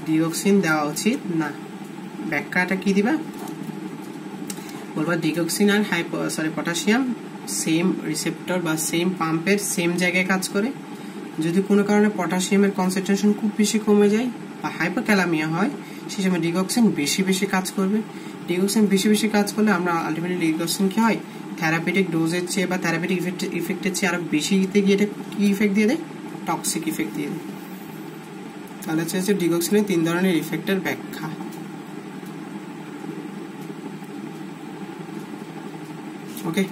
ডিগক্সিন দেওয়া উচিত না। ব্যাখ্যাটা কি দিবা, বলবা ডিগক্সিন আর পটাশিয়াম সেম রিসেপ্টর বা সেম পাম্পের সেম জায়গায় কাজ করে। যদি কোনো কারণে পটাশিয়ামের কনসেন্ট্রেশন খুব বেশি কমে যায় বা হাইপোক্যালামিয়া হয়, সেই সময় ডিগক্সিন বেশি বেশি কাজ করবে। ডিগক্সিন বেশি বেশি কাজ করলে আমরা আলটিমেটলি ডিগক্সিন কি হয়, থেরাপিউটিক ডোজের চেয়ে বা থেরাপিউটিক ইফেক্টের চেয়ে আরো বেশি দিতে গিয়ে এটা কি ইফেক্ট দিয়ে দেয়, টক্সিক ইফেক্ট দিয়ে দেয়। তাহলে হচ্ছে ডিগক্সিনের 3 ধরনের ইফেক্টের ব্যাখ্যা। ওকে,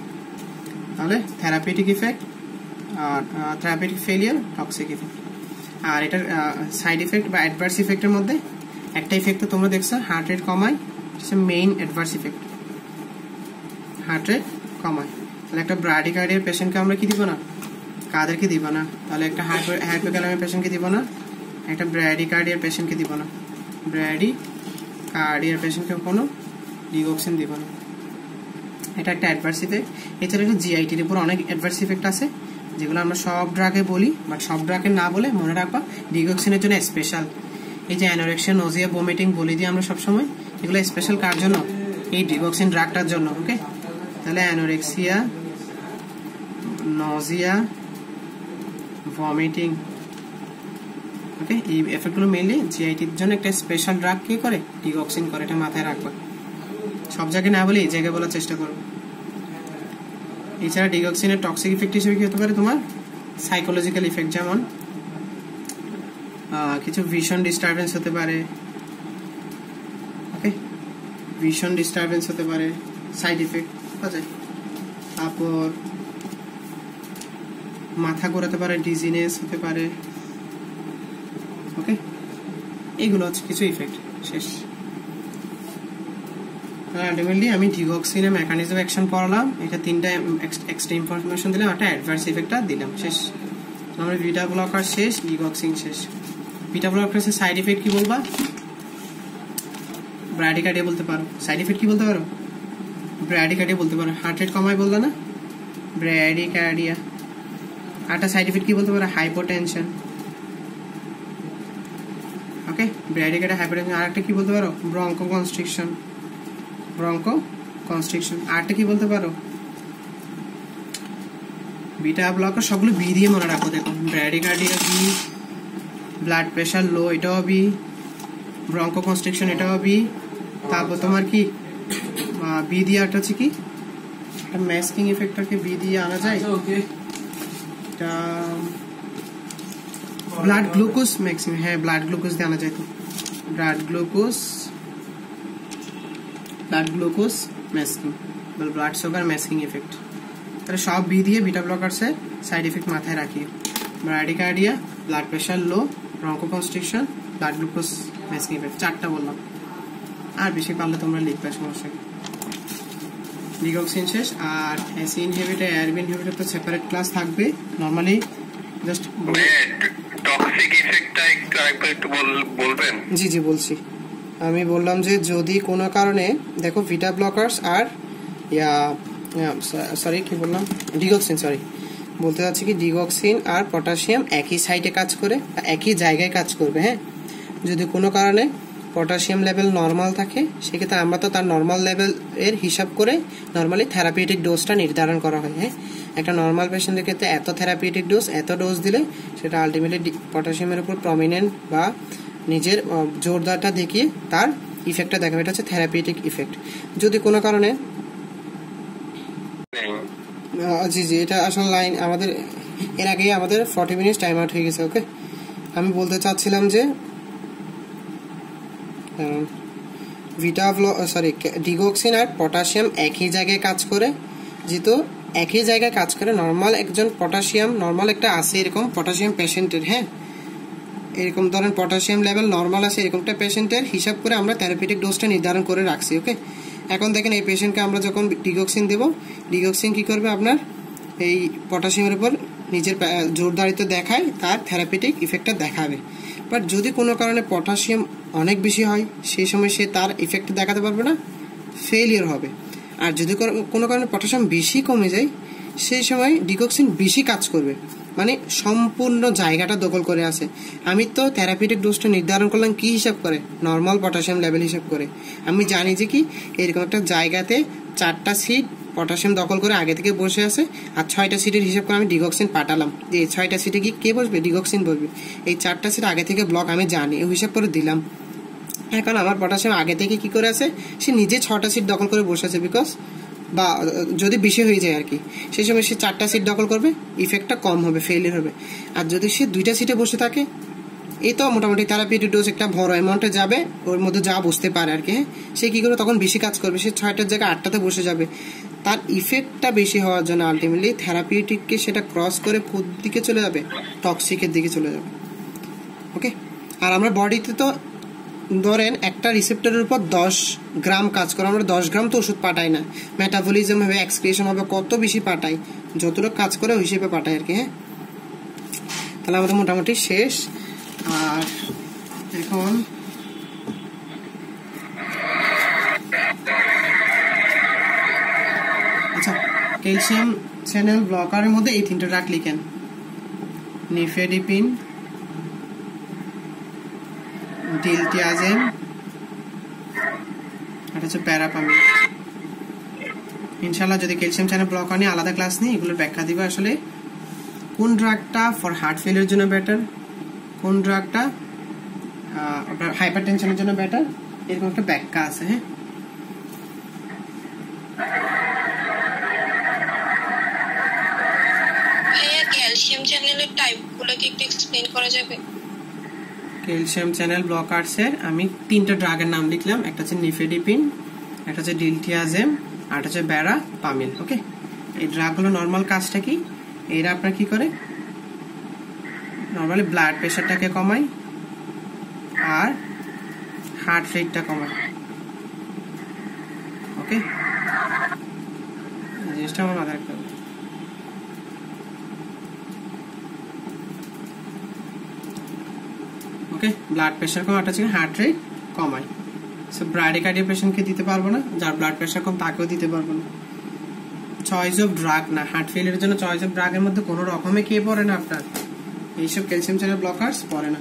তাহলে থেরাপিউটিক ইফেক্ট, আর থেরাপিউটিক ফেলিয়ার, টক্সিক ইফেক্ট। আর এটার সাইড ইফেক্ট বা অ্যাডভার্স ইফেক্টের মধ্যে একটা ইফেক্ট তো তোমরা দেখছো, হার্ট রেট কমায়, main adverse effect, heart rate কমায়। তাহলে একটা ব্রাডিকার্ডিয়ার পেশেন্টকে আমরা কি দিব না, কাদেরকে দিব না, তাহলে একটা হাইপোক্যালামিয়া পেশেন্টকে দিব না, একটা ব্র্যাডিকার্ডিয়ার পেশেন্টকে দিব না, ব্র্যাডিকার্ডিয়ার পেশেন্টকে কোনো ডিগক্সিন দিব না। এটা একটা অ্যাডভার্স ইফেক্ট। এছাড়া একটা জিআইটির উপর অনেক অ্যাডভার্স ইফেক্ট আছে, যেগুলো আমরা সব ড্রাগে বলি, বাট সব ড্রাগে না বলে মনে রাখবা ডিগক্সিনের জন্য স্পেশাল। এই যে অ্যানোরেক্সিয়া, নজিয়া, ভমিটিং বলি দিই আমরা সবসময়, এগুলো স্পেশাল কার জন্য, এই ডিগক্সিন ড্রাগটার জন্য। ওকে, তাহলে অ্যানোরেক্সিয়া, নজিয়া, ভমিটিং, ওকে, এই এফেক্টগুলো মেনলি জিআইটির জন্য একটা স্পেশাল ড্রাগ কি করে, ডিগক্সিন করে। এটা মাথায় রাখবা, সব জায়গায় না বলে এই জায়গায় বলার চেষ্টা করবো। এছাড়া ডিগক্সিনের টক্সিক ইফেক্ট হিসেবে কি হতে পারে, তোমার সাইকোলজিক্যাল ইফেক্ট, যেমন কিছু ভিশন ডিস্টারবেন্স হতে পারে। ওকে, ভিশন ডিস্টারবেন্স হতে পারে সাইড ইফেক্ট। থাকা যায়। তারপর মাথা ঘোরাতে পারে, ডিজিনেস হতে পারে। ওকে, এইগুলো হচ্ছে কিছু ইফেক্ট। শেষ। আলটিমেটলি আমি ডিগক্সিনে মেকানিজম অ্যাকশন পড়ালাম, এটা 3টা এক্সট্রা ইনফরমেশন দিলাম, একটা অ্যাডভার্স ইফেক্টটা দিলাম। শেষ। আমরা বিটা ব্লকার শেষ, ডিগক্সিন শেষ। বিটা ব্লকার সাইড ইফেক্ট কি বলবা? ব্র্যাডিকার্ডিয়া বলতে পারো। সাইড ইফেক্ট কি বলতে পারো? ব্র্যাডিকার্ডিয়া বলতে পারো। হার্ট রেট কমায় বললা না, ব্র্যাডিকার্ডিয়া। আরেকটা সাইড ইফেক্ট কি বলতে পারো? হাইপোটেনশন। ওকে, ব্র্যাডিকার্ডিয়া, হাইপোটেনশন। আরেকটা কি বলতে পারো? Broncho constriction. Broncho constriction. আরেকটা কি বলতে পারো? বিটা ব্লকার সবগুলো বি দিয়ে মনে রাখো। দেখো, bradycardia B, blood pressure low এটাও বি, ব্রঙ্কো কনস্ট্রিকশন এটাও বি। তারপর তোমার কি বি দিয়ে একটা হচ্ছে কি ম্যাস্কিং ইফেক্টটাকে বি দিয়ে আনা যায়। এটা ব্লাড গ্লুকোজ ম্যাক্সিমাম, হ্যাঁ ব্লাড গ্লুকোজ দিয়ে আনা যায়। তো blood glucose masking, blood sugar masking effect. তাহলে সব বি দিয়ে বিটা ব্লকারসের সাইড ইফেক্ট মাথায় রাখি। Bradycardia, blood pressure low, bronchoconstriction, blood glucose masking effect. 4টা বললাম, আর বেশি পারলে তোমরা লিখবে, সমস্যা। ডিগক্সিন শেষ। আর এসি ইনহিবিটর, এআরবি ইনহিবিটর তো সেপারেট ক্লাস থাকবে। নরমালি জাস্ট টক্সিক ইফেক্টটা একটু বলবেন? জি জি বলছি। আমি বললাম যে যদি কোনো কারণে দেখো বিটা ব্লকার্স আর কি বললাম, ডিগক্সিন, বলতে চাচ্ছি কি ডিগক্সিন আর পটাশিয়াম একই সাইডে কাজ করে, একই জায়গায় কাজ করবে। হ্যাঁ, যদি কোনো কারণে পটাশিয়াম লেভেল নর্মাল থাকে, সেক্ষেত্রে আমরা তো তার নর্মাল লেভেল এর হিসাব করে নর্মালি থেরাপিউটিক ডোজটা নির্ধারণ করা হয়। হ্যাঁ, একটা নর্মাল পেশেন্টের ক্ষেত্রে এত থেরাপিউটিক ডোজ, এত ডোজ দিলে সেটা আলটিমেটলি পটাশিয়ামের উপর প্রমিনেন্ট বা নিজের জোরদারটা দেখিয়ে তার ইফেক্টটা দেখাবে। এটা হচ্ছে থেরাপিউটিক ইফেক্ট। যদি কোনো কারণে জি এটা আসলে লাইন আমাদের এর আগে আমাদের 40 মিনিট টাইম আউট হয়ে গেছে। ওকে, আমি বলতে চাচ্ছিলাম যে ডিগক্সিন আর পটাশিয়াম একই জায়গায় কাজ করে, যেহেতু একই জায়গায় কাজ করে। নর্মাল একজন পটাশিয়াম, নর্মাল একটা আছে এরকম পটাশিয়াম পেশেন্টের, হ্যাঁ এরকম ধরেন পটাশিয়াম লেভেল নর্মাল আছে এরকমটা পেশেন্টের হিসাব করে আমরা থেরাপিউটিক ডোজটা নির্ধারণ করে রাখছি। ওকে, এখন দেখেন এই পেশেন্টকে আমরা যখন ডিগক্সিন দেব, ডিগক্সিন কি করবে আপনার এই পটাশিয়ামের উপর নিজের জোরদারিত্ব দেখায়, তার থেরাপিউটিক ইফেক্টটা দেখাবে। বাট যদি কোনো কারণে পটাশিয়াম অনেক বেশি হয়, সেই সময় সে তার ইফেক্ট দেখাতে পারবে না, ফেলিয়ার হবে। আর যদি কোনো কারণে পটাশিয়াম বেশি কমে যায়, সেই সময় ডিগক্সিন বেশি কাজ করবে, মানে সম্পূর্ণ জায়গাটা দখল করে আছে। আমি তো থেরাপিউটিক ডোজটা নির্ধারণ করলাম কি হিসাব করে? নর্মাল পটাশিয়াম লেভেল হিসাব করে। আমি জানি যে কি এরকম একটা জায়গাতে 4টা সিট পটাশিয়াম দখল করে আগে থেকে বসে আছে, আর 6টা সিটের হিসাব করে আমি ডিগক্সিন পাঠালাম। এই 6টা সিটে কি কে বসবে? ডিগক্সিন বসবে। এই 4টা সিট আগে থেকে ব্লক আমি জানি, এই হিসাব করে দিলাম। এখন আমার পটাশিয়াম আগে থেকে কি করে আছে, সে নিজে 6টা সিট দখল করে বসে আছে, বিকজ বা যদি বেশি হয়ে যায় আর কি, সেই সময় সে 4টা সিট দখল করবে, ইফেক্টটা কম হবে, ফেলিয়ার হবে। আর যদি সে 2টা সিটে বসে থাকে, এই তো মোটামুটি থেরাপিউটিক ডোজ একটা বড় অ্যামাউন্টে যাবে, ওর মধ্যে যা বুঝতে পারে আর কি। হ্যাঁ, সে কি করে তখন বেশি কাজ করবে, সে 6টার জায়গায় 8টাতে বসে যাবে। তার ইফেক্টটা বেশি হওয়ার জন্য আলটিমেটলি থেরাপিউটিককে সেটা ক্রস করে কোন দিকে চলে যাবে? টক্সিকের দিকে চলে যাবে। ওকে, আর আমরা বডিতে তো ধরেন একটা রিসেপ্টরের উপর 10 গ্রাম কাজ করে, আমরা 10 গ্রাম তো ওষুধ পাঠাই না, মেটাবলিজম হবে, এক্সক্রিশন হবে, কত বেশি পাঠাই, যতটুকু কাজ করে ওই হিসেবে পাঠাই আর কি। হ্যাঁ, তাহলে আমাদের মোটামুটি শেষ। আর এখন আচ্ছা, ক্যালসিয়াম চ্যানেল ব্লকারের মধ্যে এই 3টা ড্রাগ লিখেন: নিফেডিপিন, ডিলটিয়াজেম, এটা হচ্ছে প্যারাপামিন। ইনশাআল্লাহ যদি ক্যালসিয়াম চ্যানেল ব্লকার নিয়ে আলাদা ক্লাস নিয়ে এগুলোর ব্যাখ্যা দিবে, আসলে কোন ড্রাগটা ফর হার্ট ফেলিয়ার জন্য বেটার, কোন ড্রাগটা আপনার হাইপার টেনশনের জন্য বেটার, এরকম একটা ব্যাখ্যা আছে। হ্যাঁ, ক্যালসিয়াম চ্যানেলের টাইপগুলোকে একটু এক্সপ্লেইন করা যাবে? ক্যালসিয়াম চ্যানেল ব্লকারসের আমি 3টা ড্রাগের নাম লিখলাম, একটা হচ্ছে নিফেডিপিন, একটা হচ্ছে ডিলটিয়াজেম, আর হচ্ছে ব্যারা পামিল। ওকে, এই ড্রাগগুলো নর্মাল কাজটা কি, এরা আপনার কি করে, নর্মালি ব্লাড প্রেশারটাকে কমায় আর হার্ট রেটটা কমায়। ওকে, জিনিসটা আমার মাথায় রাখতে হবে। ওকে, ব্লাড প্রেশার কম, হচ্ছে হার্ট রেট কমায়। সো ব্রাডিকার্ডিয়া পেশেন্টকে দিতে পারবো না, যার ব্লাড প্রেশার কম তাকেও দিতে পারবো না। চয়েস অফ ড্রাগ না, হার্ট ফেলিয়ারের জন্য চয়েস অফ ড্রাগের মধ্যে কোনো রকমে কে পড়ে না আপনার এইসব ক্যালসিয়াম চ্যানেল ব্লকার্স পড়ে না।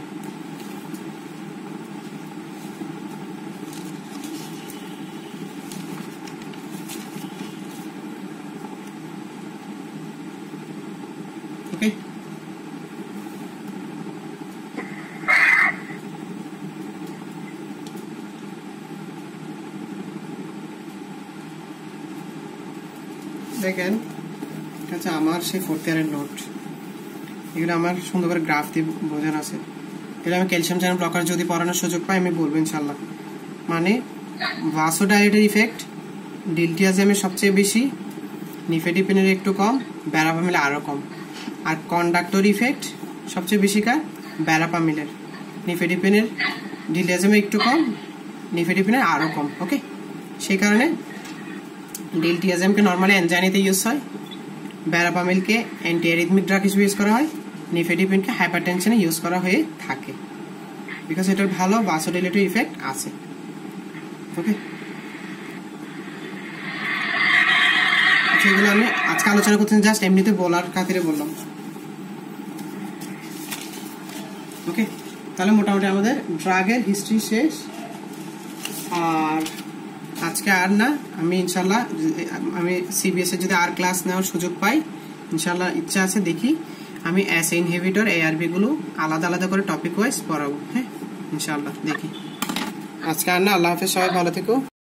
ওকে, দেখেন এটা হচ্ছে আমার সেই 4th ইয়ারের নোট, এগুলো আমার সুন্দর করে গ্রাফ দিয়ে বোঝানো আছে। এটা আমি ক্যালসিয়াম চ্যানেল ব্লকার যদি পড়ানোর সুযোগ পাই আমি বলবো ইনশাল্লাহ। মানে ভাসোডাইলেটর ইফেক্ট ডিলটিয়াজিয়ামের সবচেয়ে বেশি, নিফেডিপিনের একটু কম, ব্যারাপামিলে আরও কম। আর কন্ডাক্টর ইফেক্ট সবচেয়ে বেশি কার, ব্যারাপামিলের। নিফেডিপিনের ডিলটিয়াজিয়ামের একটু কম, নিফেডিপিনের আরও কম। ওকে, সেই কারণে ডিলটিয়াজিয়ামকে নর্মালি অ্যানজাইনাতে ইউজ হয়, ব্যারাপামিলকে অ্যান্টি অ্যারিথমিক ড্রাগ হিসেবে ইউজ করা হয়, নিফেডিপিনকে হাইপারটেনশনে ইউজ করা হয়ে থাকে, বিকজ এটার ভালো ভাসোডিলেটর ইফেক্ট আছে। ওকে, সেগুলো আমি আজকে আলোচনা করতে জাস্ট এমনিতে বলার খাতিরে বললাম। ওকে, তাহলে মোটামুটি আমাদের ড্রাগের হিস্ট্রি শেষ। আর আজকে আর না, আমি ইনশাল্লাহ আমি সিবিএস এর যদি আর ক্লাস নেওয়ার সুযোগ পাই ইনশাল্লাহ, ইচ্ছা আছে, দেখি আমি অ্যাস ইনহিবিটর এআরবি গুলো আলাদা আলাদা করে টপিক ওয়াইজ পড়াবো। হ্যাঁ ইনশাল্লাহ, দেখি। আজকে আর না, আল্লাহ হাফেজ, সবাই ভালো থেকো।